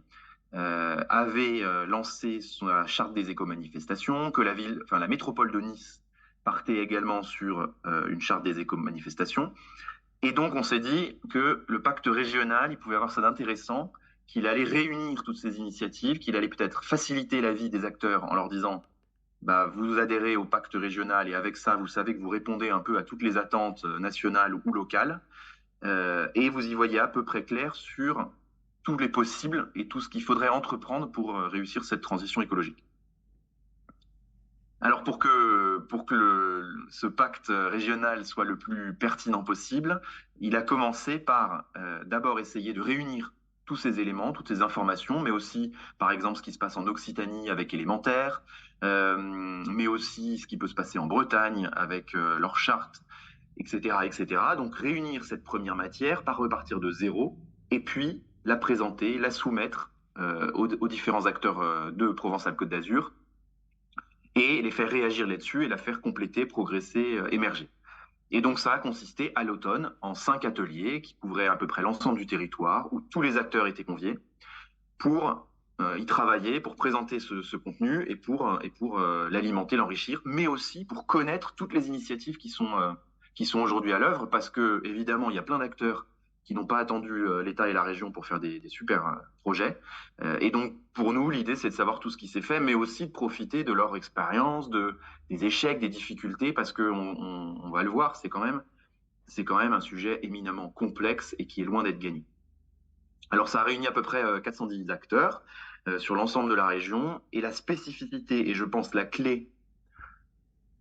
avait lancé sa charte des éco-manifestations, que la métropole de Nice partait également sur une charte des éco-manifestations. Et donc, on s'est dit que le pacte régional, il pouvait avoir ça d'intéressant, qu'il allait réunir toutes ces initiatives, qu'il allait peut-être faciliter la vie des acteurs en leur disant vous adhérez au pacte régional et avec ça, vous savez que vous répondez un peu à toutes les attentes nationales ou locales et vous y voyez à peu près clair sur tous les possibles et tout ce qu'il faudrait entreprendre pour réussir cette transition écologique. Alors pour que ce pacte régional soit le plus pertinent possible, il a commencé par d'abord essayer de réunir tous ces éléments, toutes ces informations, mais aussi par exemple ce qui se passe en Occitanie avec Élémentaire, mais aussi ce qui peut se passer en Bretagne avec leur charte, etc., etc. Donc réunir cette première matière, pas repartir de zéro, et puis la présenter, la soumettre aux différents acteurs de Provence-Alpes-Côte d'Azur, et les faire réagir là-dessus et la faire compléter, progresser, émerger. Et donc ça a consisté à l'automne en 5 ateliers qui couvraient à peu près l'ensemble du territoire, où tous les acteurs étaient conviés pour y travailler, pour présenter ce contenu et pour l'alimenter, l'enrichir, mais aussi pour connaître toutes les initiatives qui sont aujourd'hui à l'œuvre, parce que évidemment il y a plein d'acteurs qui n'ont pas attendu l'État et la région pour faire des super projets. Et donc, pour nous, l'idée, c'est de savoir tout ce qui s'est fait, mais aussi de profiter de leur expérience, des échecs, des difficultés, parce qu'on va le voir, c'est quand même un sujet éminemment complexe et qui est loin d'être gagné. Alors, ça a réuni à peu près 410 acteurs sur l'ensemble de la région, et la spécificité, et je pense la clé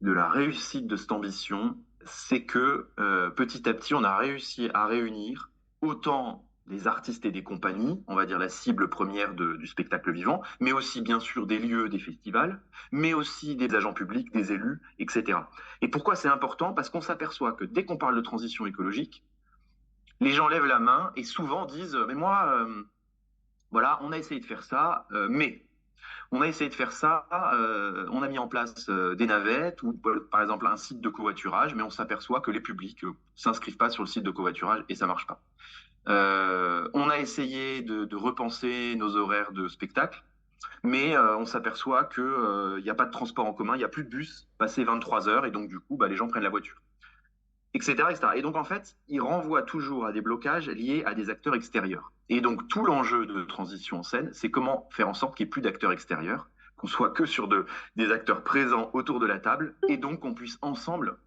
de la réussite de cette ambition, c'est que petit à petit, on a réussi à réunir autant des artistes et des compagnies, on va dire la cible première du spectacle vivant, mais aussi bien sûr des lieux, des festivals, mais aussi des agents publics, des élus, etc. Et pourquoi c'est important? Parce qu'on s'aperçoit que dès qu'on parle de transition écologique, les gens lèvent la main et souvent disent « mais moi, voilà, on a essayé de faire ça, mais… » On a essayé de faire ça, on a mis en place des navettes ou par exemple un site de covoiturage, mais on s'aperçoit que les publics s'inscrivent pas sur le site de covoiturage et ça marche pas. On a essayé de repenser nos horaires de spectacle, mais on s'aperçoit qu'il n'y a pas de transport en commun, il n'y a plus de bus passé 23 heures et donc du coup les gens prennent la voiture. Etc., etc. Et donc, en fait, il renvoie toujours à des blocages liés à des acteurs extérieurs. Et donc, tout l'enjeu de transition en scène, c'est comment faire en sorte qu'il n'y ait plus d'acteurs extérieurs, qu'on soit que sur des acteurs présents autour de la table, et donc qu'on puisse ensemble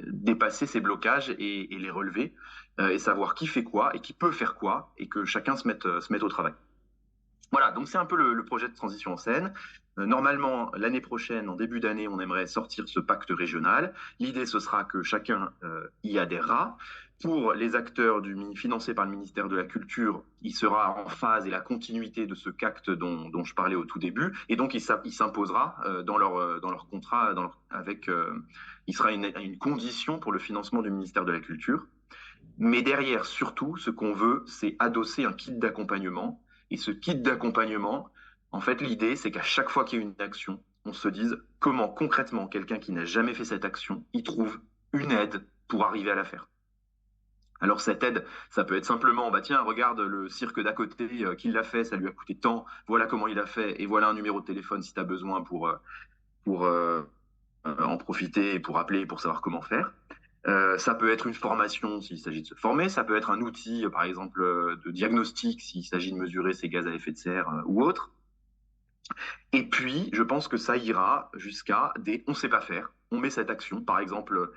dépasser ces blocages et les relever, et savoir qui fait quoi, et qui peut faire quoi, et que chacun se mette au travail. Voilà, donc c'est un peu le projet de transition en scène. Normalement, l'année prochaine, en début d'année, on aimerait sortir ce pacte régional. L'idée, ce sera que chacun y adhérera. Pour les acteurs financés par le ministère de la Culture, il sera en phase et la continuité de ce pacte dont je parlais au tout début. Et donc, il s'imposera dans leur contrat, il sera une condition pour le financement du ministère de la Culture. Mais derrière, surtout, ce qu'on veut, c'est adosser un kit d'accompagnement. Et ce kit d'accompagnement, en fait, l'idée, c'est qu'à chaque fois qu'il y a une action, on se dise comment concrètement quelqu'un qui n'a jamais fait cette action, il trouve une aide pour arriver à la faire. Alors cette aide, ça peut être simplement, tiens, regarde le cirque d'à côté qui l'a fait, ça lui a coûté tant, voilà comment il a fait, et voilà un numéro de téléphone si tu as besoin pour en profiter et pour appeler pour savoir comment faire. Ça peut être une formation s'il s'agit de se former, ça peut être un outil, par exemple, de diagnostic s'il s'agit de mesurer ses gaz à effet de serre ou autre. Et puis, je pense que ça ira jusqu'à des « on ne sait pas faire ». On met cette action, par exemple,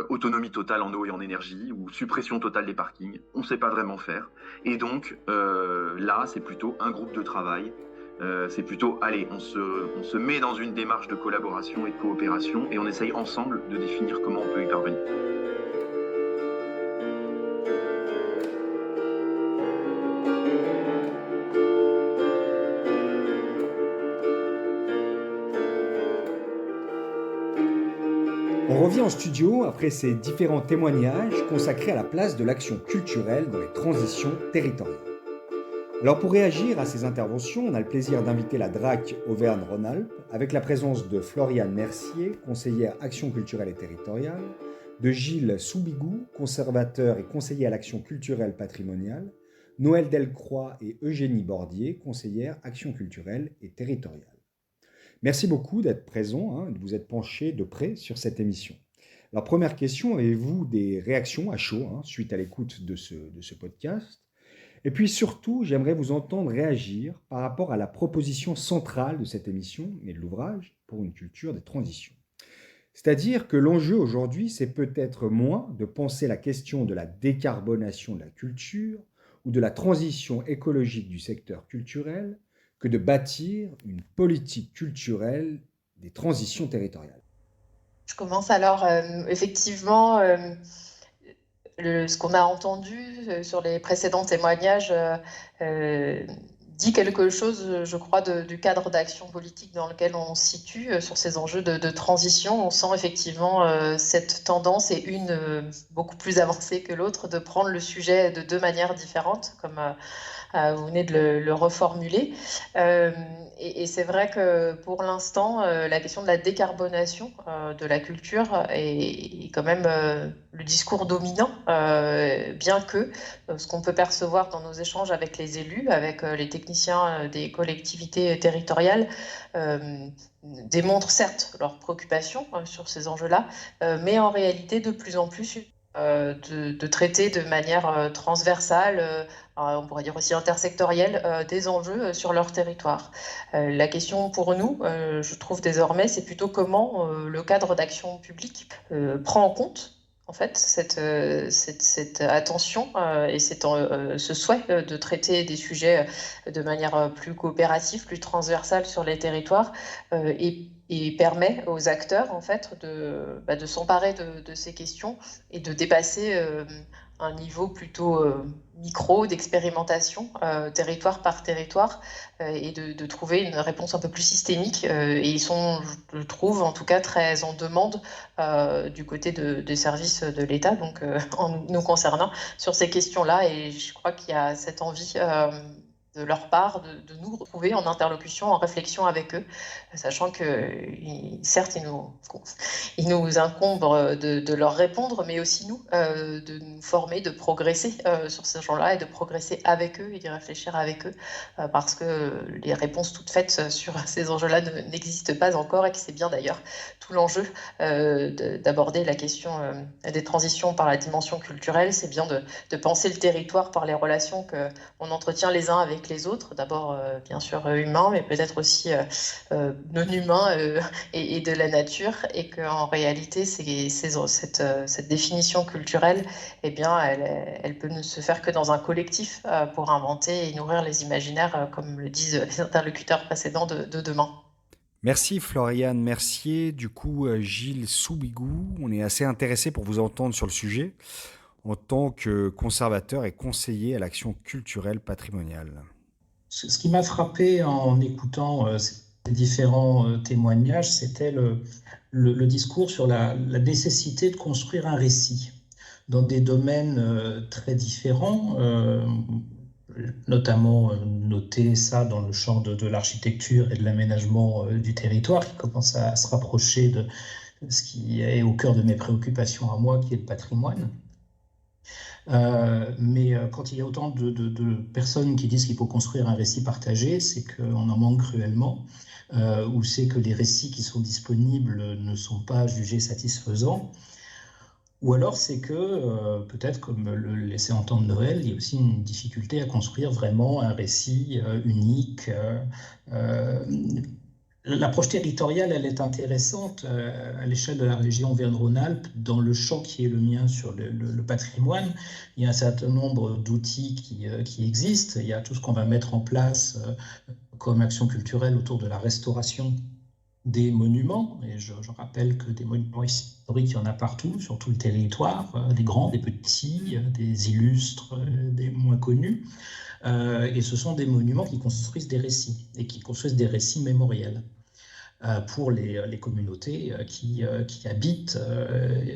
autonomie totale en eau et en énergie ou suppression totale des parkings. On ne sait pas vraiment faire. Et donc, là, c'est plutôt un groupe de travail. C'est plutôt, allez, on se met dans une démarche de collaboration et de coopération et on essaye ensemble de définir comment on peut y parvenir. On revient en studio après ces différents témoignages consacrés à la place de l'action culturelle dans les transitions territoriales. Alors pour réagir à ces interventions, on a le plaisir d'inviter la DRAC Auvergne-Rhône-Alpes avec la présence de Floriane Mercier, conseillère Action culturelle et territoriale, de Gilles Soubigou, conservateur et conseiller à l'action culturelle patrimoniale, Noël Delcroix et Eugénie Bordier, conseillère Action culturelle et territoriale. Merci beaucoup d'être présents et de vous être penchés de près sur cette émission. Alors première question, avez-vous des réactions à chaud suite à l'écoute de ce podcast ? Et puis surtout, j'aimerais vous entendre réagir par rapport à la proposition centrale de cette émission et de l'ouvrage pour une culture des transitions. C'est-à-dire que l'enjeu aujourd'hui, c'est peut-être moins de penser la question de la décarbonation de la culture ou de la transition écologique du secteur culturel que de bâtir une politique culturelle des transitions territoriales. Je commence alors, effectivement, ce qu'on a entendu sur les précédents témoignages dit quelque chose, je crois, du cadre d'action politique dans lequel on se situe sur ces enjeux de transition. On sent effectivement cette tendance, et une beaucoup plus avancée que l'autre, de prendre le sujet de deux manières différentes, comme vous venez de le reformuler. Et c'est vrai que pour l'instant, la question de la décarbonation de la culture est quand même le discours dominant, bien que ce qu'on peut percevoir dans nos échanges avec les élus, avec les techniciens des collectivités territoriales, démontre certes leur préoccupation sur ces enjeux-là, mais en réalité de plus en plus de traiter de manière transversale, on pourrait dire aussi intersectorielle, des enjeux sur leur territoire. La question pour nous, je trouve désormais, c'est plutôt comment le cadre d'action publique prend en compte en fait cette attention et ce souhait de traiter des sujets de manière plus coopérative, plus transversale sur les territoires, et permet aux acteurs en fait de s'emparer de ces questions et de dépasser un niveau plutôt micro d'expérimentation, territoire par territoire, et de trouver une réponse un peu plus systémique. Et ils sont, je trouve, en tout cas très en demande du côté des services de l'État, donc en nous concernant, sur ces questions-là. Et je crois qu'il y a cette envie de leur part, de nous retrouver en interlocution, en réflexion avec eux, sachant que, certes, il nous incombe de leur répondre, mais aussi nous, de nous former, de progresser sur ces gens-là, et de progresser avec eux et d'y réfléchir avec eux, parce que les réponses toutes faites sur ces enjeux-là n'existent pas encore, et que c'est bien d'ailleurs tout l'enjeu d'aborder la question des transitions par la dimension culturelle. C'est bien de penser le territoire par les relations qu'on entretient les uns avec les autres, d'abord bien sûr humains, mais peut-être aussi non humains et de la nature, et qu'en réalité cette définition culturelle, eh bien, elle peut ne se faire que dans un collectif pour inventer et nourrir les imaginaires, comme le disent les interlocuteurs précédents de demain. Merci Floriane Mercier. Du coup, Gilles Soubigou, on est assez intéressé pour vous entendre sur le sujet en tant que conservateur et conseiller à l'action culturelle patrimoniale. Ce qui m'a frappé en écoutant ces différents témoignages, c'était le discours sur la nécessité de construire un récit dans des domaines très différents, notamment noter ça dans le champ de l'architecture et de l'aménagement du territoire, qui commence à se rapprocher de ce qui est au cœur de mes préoccupations à moi, qui est le patrimoine. Mais quand il y a autant de personnes qui disent qu'il faut construire un récit partagé, c'est qu'on en manque cruellement, ou c'est que les récits qui sont disponibles ne sont pas jugés satisfaisants, ou alors c'est que, peut-être comme le laissait entendre Noël, il y a aussi une difficulté à construire vraiment un récit unique. L'approche territoriale, elle est intéressante à l'échelle de la région Auvergne-Rhône-Alpes. Dans le champ qui est le mien sur le patrimoine, il y a un certain nombre d'outils qui existent. Il y a tout ce qu'on va mettre en place comme action culturelle autour de la restauration des monuments. Et je rappelle que des monuments historiques, il y en a partout, sur tout le territoire, des grands, des petits, des illustres, des moins connus. Et ce sont des monuments qui construisent des récits, et qui construisent des récits mémoriels pour les communautés qui habitent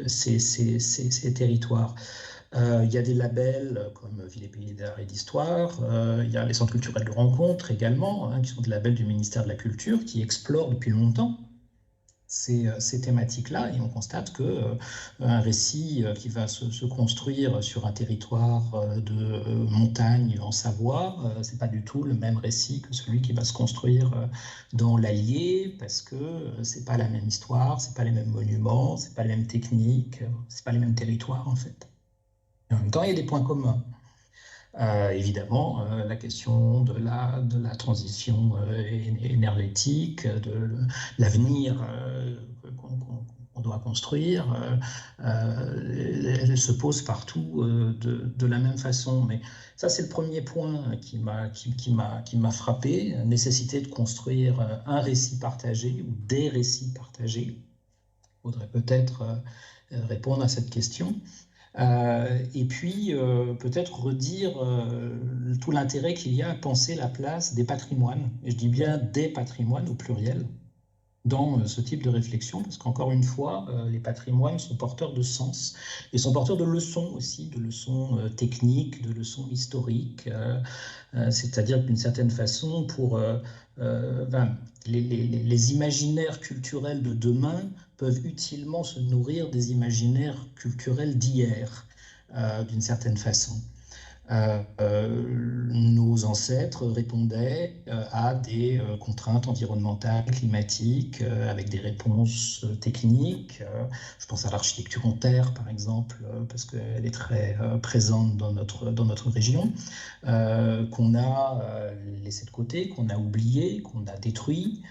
ces territoires. Il y a des labels comme Ville et Pays d'Art et d'Histoire, il y a les centres culturels de rencontre également, qui sont des labels du ministère de la Culture, qui explorent depuis longtemps ces thématiques-là, et on constate qu'un récit qui va se construire sur un territoire de montagne en Savoie, c'est pas du tout le même récit que celui qui va se construire dans l'Allier, parce que c'est pas la même histoire, c'est pas les mêmes monuments, c'est pas les mêmes techniques, c'est pas les mêmes territoires en fait. Et en même temps, il y a des points communs. Évidemment, la question de la transition énergétique, de l'avenir qu'on doit construire, elle se pose partout de la même façon. Mais ça, c'est le premier point qui m'a frappé, la nécessité de construire un récit partagé ou des récits partagés. Il faudrait peut-être répondre à cette question. Et puis, peut-être redire tout l'intérêt qu'il y a à penser la place des patrimoines, et je dis bien des patrimoines au pluriel, dans ce type de réflexion, parce qu'encore une fois, les patrimoines sont porteurs de sens et sont porteurs de leçons aussi, de leçons techniques, de leçons historiques, c'est-à-dire d'une certaine façon, pour les imaginaires culturels de demain peuvent utilement se nourrir des imaginaires culturels d'hier, d'une certaine façon. Nos ancêtres répondaient à des contraintes environnementales, climatiques, avec des réponses techniques. Je pense à l'architecture en terre, par exemple, parce qu'elle est très présente dans notre région, qu'on a laissé de côté, qu'on a oublié, qu'on a détruit,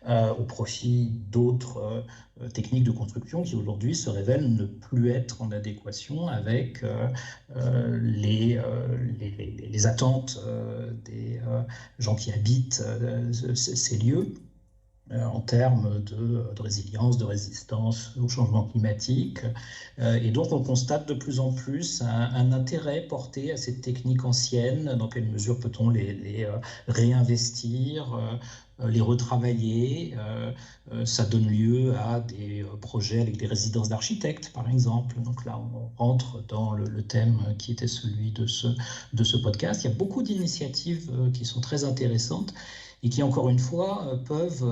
au profit d'autres techniques de construction qui aujourd'hui se révèlent ne plus être en adéquation avec les attentes des gens qui habitent ces lieux en termes de résilience, de résistance au changement climatique. Et donc on constate de plus en plus un intérêt porté à ces techniques anciennes. Dans quelle mesure peut-on les réinvestir, les retravailler? Ça donne lieu à des projets avec des résidences d'architectes, par exemple. Donc là, on rentre dans le thème qui était celui de ce podcast. Il y a beaucoup d'initiatives qui sont très intéressantes et qui, encore une fois, peuvent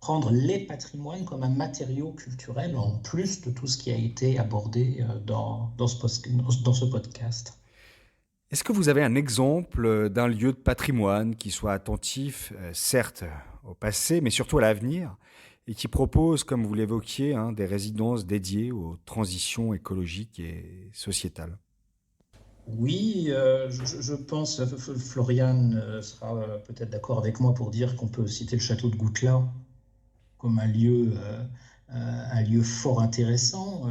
prendre les patrimoines comme un matériau culturel en plus de tout ce qui a été abordé dans ce podcast. Est-ce que vous avez un exemple d'un lieu de patrimoine qui soit attentif, certes, au passé, mais surtout à l'avenir, et qui propose, comme vous l'évoquiez, des résidences dédiées aux transitions écologiques et sociétales? Oui, je pense, Floriane sera peut-être d'accord avec moi pour dire qu'on peut citer le château de Goutelas comme un lieu fort intéressant,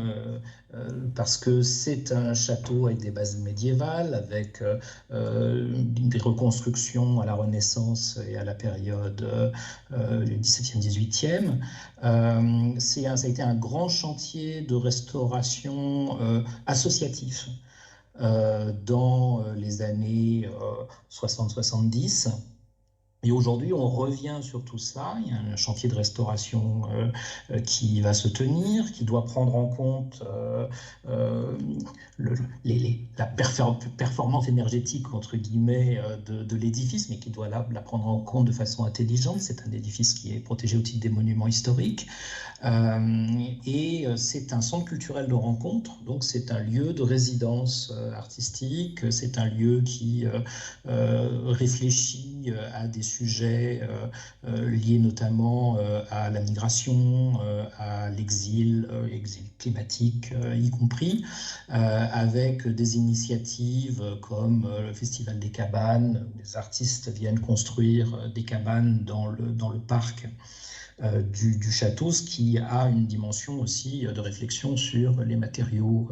parce que c'est un château avec des bases médiévales, avec des reconstructions à la Renaissance et à la période du XVIIe, XVIIIe. Ça a été un grand chantier de restauration associatif dans les années 60-70. Et aujourd'hui, on revient sur tout ça. Il y a un chantier de restauration qui va se tenir, qui doit prendre en compte la performance énergétique, entre guillemets, de l'édifice, mais qui doit la prendre en compte de façon intelligente. C'est un édifice qui est protégé au titre des monuments historiques. Et c'est un centre culturel de rencontre, donc c'est un lieu de résidence artistique, c'est un lieu qui réfléchit à des sujets liés notamment à la migration, à l'exil climatique y compris, avec des initiatives comme le Festival des cabanes, où les artistes viennent construire des cabanes dans le parc du château, ce qui a une dimension aussi de réflexion sur les matériaux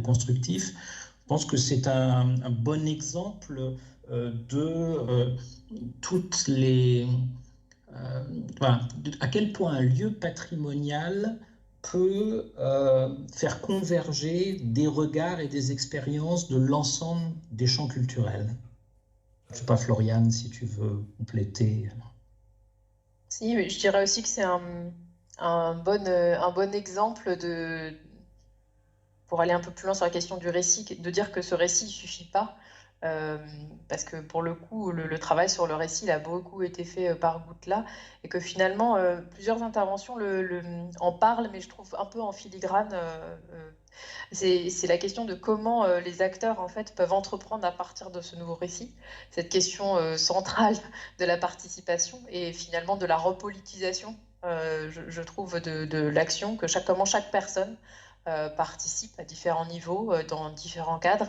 constructifs. Je pense que c'est un bon exemple de toutes les... à quel point un lieu patrimonial peut faire converger des regards et des expériences de l'ensemble des champs culturels. Je ne sais pas, Floriane, si tu veux compléter. Si, mais je dirais aussi que c'est un bon exemple pour aller un peu plus loin sur la question du récit, de dire que ce récit ne suffit pas, parce que pour le coup, le travail sur le récit il a beaucoup été fait par Goutelas, et que finalement, plusieurs interventions en parlent, mais je trouve un peu en filigrane. C'est la question de comment les acteurs en fait peuvent entreprendre à partir de ce nouveau récit, cette question centrale de la participation et finalement de la repolitisation, je trouve, de l'action, comment chaque personne participent à différents niveaux, dans différents cadres.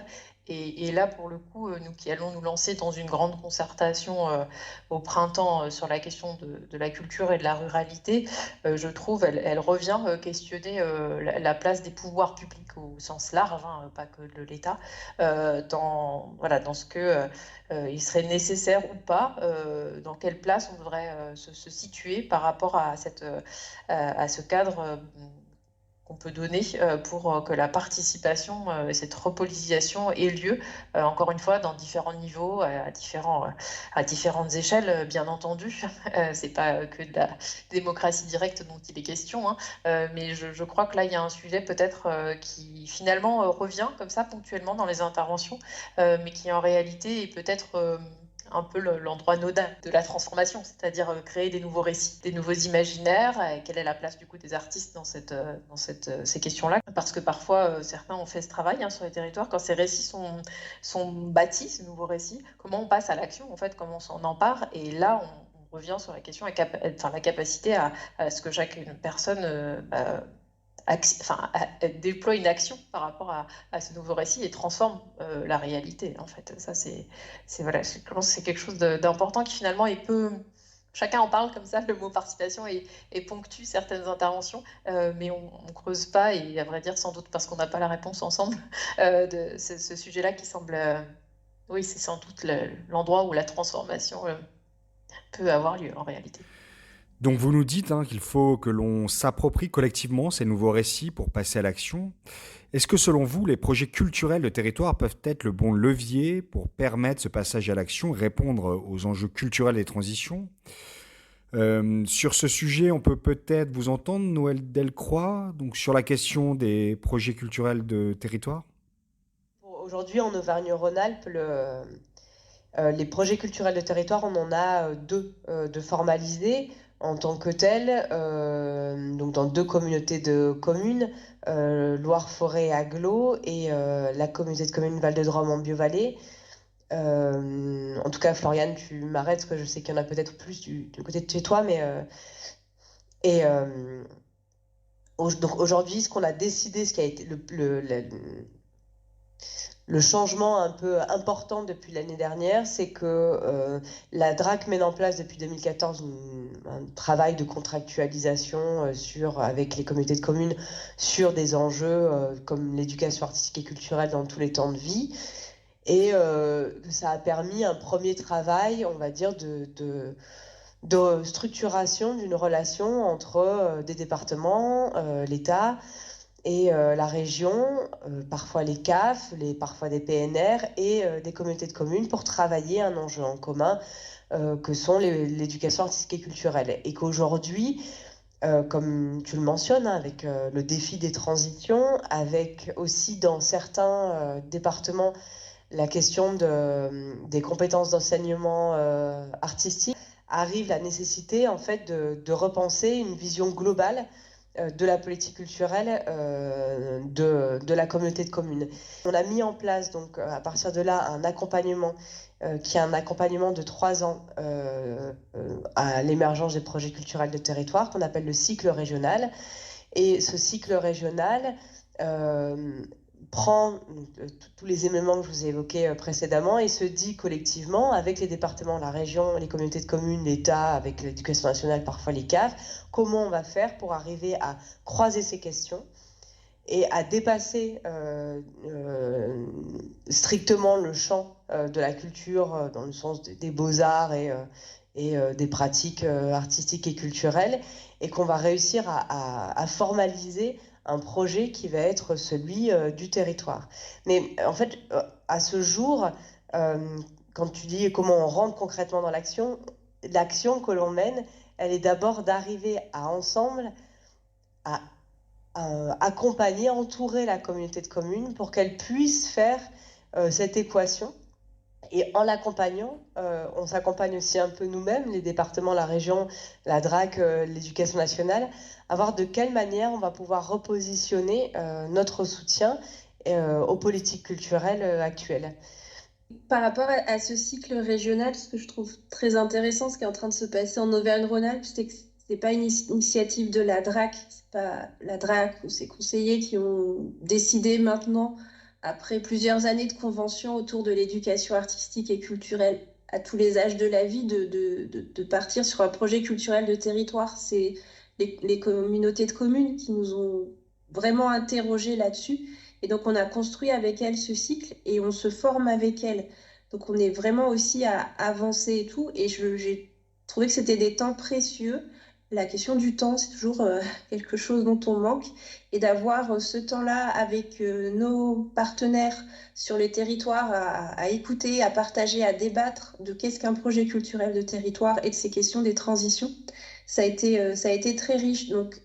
Et là, pour le coup, nous qui allons nous lancer dans une grande concertation au printemps sur la question de la culture et de la ruralité, je trouve elle revient questionner la place des pouvoirs publics au sens large, hein, pas que de l'État, dans ce que il serait nécessaire ou pas, dans quelle place on devrait se situer par rapport à ce cadre qu'on peut donner pour que la participation et cette repolitisation ait lieu, encore une fois, dans différents niveaux, à différentes échelles, bien entendu. C'est pas que de la démocratie directe dont il est question, hein, mais je crois que là, il y a un sujet peut-être qui finalement revient comme ça ponctuellement dans les interventions, mais qui en réalité est peut-être un peu l'endroit nodal de la transformation, c'est-à-dire créer des nouveaux récits, des nouveaux imaginaires, et quelle est la place du coup des artistes dans ces questions-là, parce que parfois certains ont fait ce travail, hein, sur les territoires, quand ces récits sont bâtis, ces nouveaux récits, comment on passe à l'action en fait, comment on s'en empare, et là on revient sur la question, la capacité à ce que chaque personne déploie une action par rapport à ce nouveau récit et transforme la réalité. En fait, ça voilà, je pense que c'est quelque chose d'important qui finalement est peu. Chacun en parle comme ça, le mot participation et ponctue certaines interventions, mais on creuse pas, et à vrai dire sans doute parce qu'on n'a pas la réponse ensemble de ce sujet-là qui semble. Oui, c'est sans doute l'endroit où la transformation peut avoir lieu en réalité. Donc vous nous dites, hein, qu'il faut que l'on s'approprie collectivement ces nouveaux récits pour passer à l'action. Est-ce que selon vous, les projets culturels de territoire peuvent être le bon levier pour permettre ce passage à l'action, répondre aux enjeux culturels des transitions ? Sur ce sujet, on peut peut-être vous entendre, Noël Delcroix, donc sur la question des projets culturels de territoire ? Aujourd'hui, en Auvergne-Rhône-Alpes, les projets culturels de territoire, on en a deux de formalisés en tant que tels, donc dans 2 communautés de communes, Loire-Forêt-Aglo et la communauté de communes Val-de-Drôme en Biovallée. En tout cas, Floriane, tu m'arrêtes, parce que je sais qu'il y en a peut-être plus du côté de chez toi, mais donc aujourd'hui, ce qu'on a décidé, ce qui a été le changement un peu important depuis l'année dernière, c'est que la DRAC mène en place depuis 2014 un travail de contractualisation avec les communautés de communes sur des enjeux comme l'éducation artistique et culturelle dans tous les temps de vie. Et ça a permis un premier travail, on va dire, de structuration d'une relation entre des départements, l'État, et la région, parfois les CAF, parfois des PNR et des communautés de communes pour travailler un enjeu en commun que sont l'éducation artistique et culturelle. Et qu'aujourd'hui, comme tu le mentionnes, hein, avec le défi des transitions, avec aussi dans certains départements la question des compétences d'enseignement artistique, arrive la nécessité en fait de repenser une vision globale de la politique culturelle de la communauté de communes. On a mis en place donc à partir de là un accompagnement qui est un accompagnement de 3 ans à l'émergence des projets culturels de territoire qu'on appelle le cycle régional. Et ce cycle régional prend tous les éléments que je vous ai évoqués précédemment et se dit collectivement avec les départements, la région, les communautés de communes, l'État, avec l'éducation nationale, parfois les CAF, comment on va faire pour arriver à croiser ces questions et à dépasser strictement le champ de la culture dans le sens des beaux-arts et des pratiques artistiques et culturelles, et qu'on va réussir à formaliser un projet qui va être celui du territoire. Mais en fait, à ce jour, quand tu dis comment on rentre concrètement dans l'action que l'on mène, elle est d'abord d'arriver ensemble à accompagner, entourer la communauté de communes pour qu'elle puisse faire cette équation. Et en l'accompagnant, on s'accompagne aussi un peu nous-mêmes, les départements, la région, la DRAC, l'éducation nationale, à voir de quelle manière on va pouvoir repositionner notre soutien aux politiques culturelles actuelles. Par rapport à ce cycle régional, ce que je trouve très intéressant, ce qui est en train de se passer en Auvergne-Rhône-Alpes, c'est que C'était pas une initiative de la DRAC, c'est pas la DRAC ou ses conseillers qui ont décidé maintenant, après plusieurs années de convention autour de l'éducation artistique et culturelle à tous les âges de la vie, de partir sur un projet culturel de territoire. C'est les communautés de communes qui nous ont vraiment interrogés là-dessus. Et donc, on a construit avec elles ce cycle et on se forme avec elles. Donc, on est vraiment aussi à avancer et tout. Et j'ai trouvé que c'était des temps précieux. La question du temps, c'est toujours quelque chose dont on manque. Et d'avoir ce temps-là avec nos partenaires sur les territoires à écouter, à partager, à débattre de qu'est-ce qu'un projet culturel de territoire et de ces questions des transitions, ça a été très riche. Donc,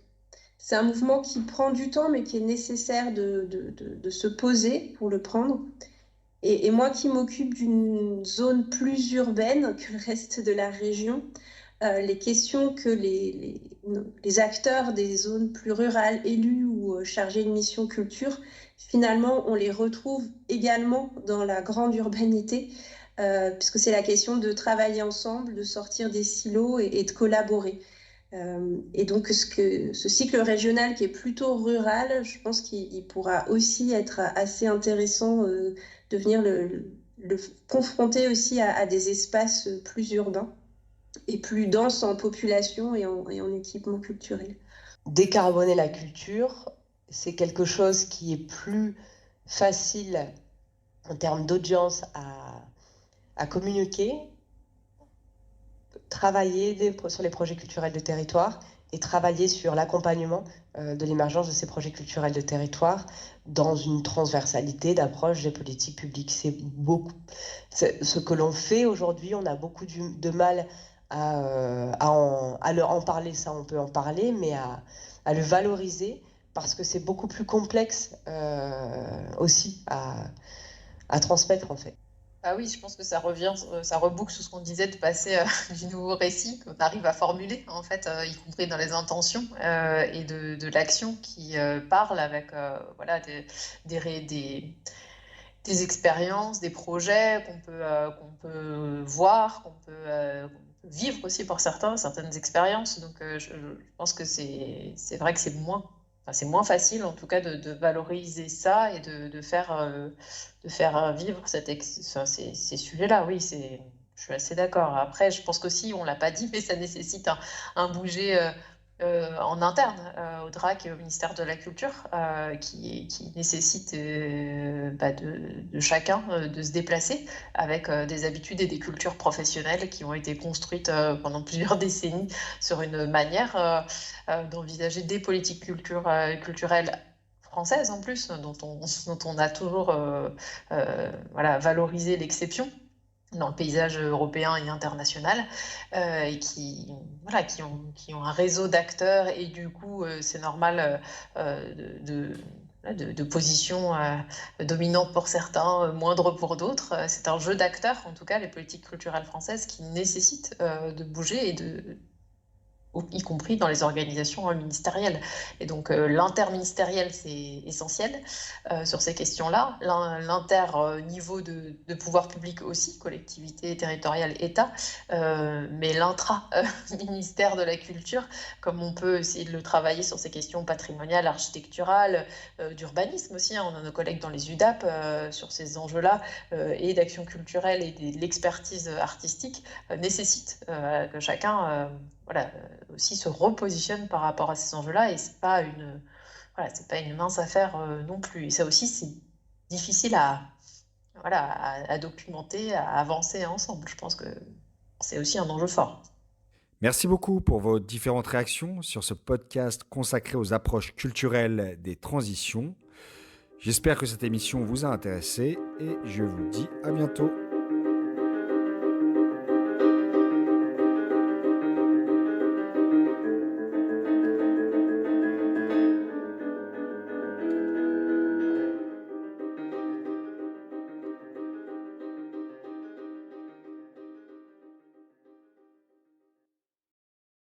c'est un mouvement qui prend du temps, mais qui est nécessaire de se poser pour le prendre. Et moi qui m'occupe d'une zone plus urbaine que le reste de la région, les questions que les acteurs des zones plus rurales, élus ou chargés de mission culture, finalement, on les retrouve également dans la grande urbanité, puisque c'est la question de travailler ensemble, de sortir des silos et de collaborer. Et donc, ce cycle régional qui est plutôt rural, je pense qu'il pourra aussi être assez intéressant de venir le confronter aussi à des espaces plus urbains et plus denses en population et en équipement culturel. Décarboner la culture, c'est quelque chose qui est plus facile en termes d'audience à communiquer, travailler sur les projets culturels de territoire et travailler sur l'accompagnement de l'émergence de ces projets culturels de territoire dans une transversalité d'approche des politiques publiques. C'est ce que l'on fait aujourd'hui. On a beaucoup de mal à en parler, ça on peut en parler, mais à le valoriser parce que c'est beaucoup plus complexe aussi à transmettre en fait. Ah oui, je pense que ça reboucle sur ce qu'on disait de passer du nouveau récit qu'on arrive à formuler, en fait, y compris dans les intentions et de l'action qui parle avec voilà, des expériences, des projets qu'on peut voir, qu'on peut vivre aussi pour certaines expériences. Donc je pense que c'est vrai que c'est moins facile en tout cas de valoriser ça et de faire vivre ces sujets-là. Oui, je suis assez d'accord. Après, je pense qu'aussi, on ne l'a pas dit, mais ça nécessite un bouger en interne au DRAC et au ministère de la Culture qui nécessite de chacun de se déplacer avec des habitudes et des cultures professionnelles qui ont été construites pendant plusieurs décennies sur une manière d'envisager des politiques culturelles françaises en plus, dont on a toujours valorisé l'exception dans le paysage européen et international, et qui ont un réseau d'acteurs, et du coup, c'est normal de positions dominantes pour certains, moindres pour d'autres. C'est un jeu d'acteurs, en tout cas, les politiques culturelles françaises, qui nécessitent de bouger et y compris dans les organisations ministérielles. Et donc l'interministériel, c'est essentiel sur ces questions-là. L'inter-niveau de pouvoir public aussi, collectivité territoriale, État, mais l'intra-ministère de la Culture, comme on peut essayer de le travailler sur ces questions patrimoniales, architecturales, d'urbanisme aussi. On a nos collègues dans les UDAP sur ces enjeux-là, et d'action culturelle et de l'expertise artistique, nécessite que chacun aussi se repositionne par rapport à ces enjeux-là, et c'est pas une mince affaire non plus. Et ça aussi, c'est difficile à documenter, à avancer ensemble. Je pense que c'est aussi un enjeu fort. Merci beaucoup pour vos différentes réactions sur ce podcast consacré aux approches culturelles des transitions. J'espère que cette émission vous a intéressé et je vous dis à bientôt.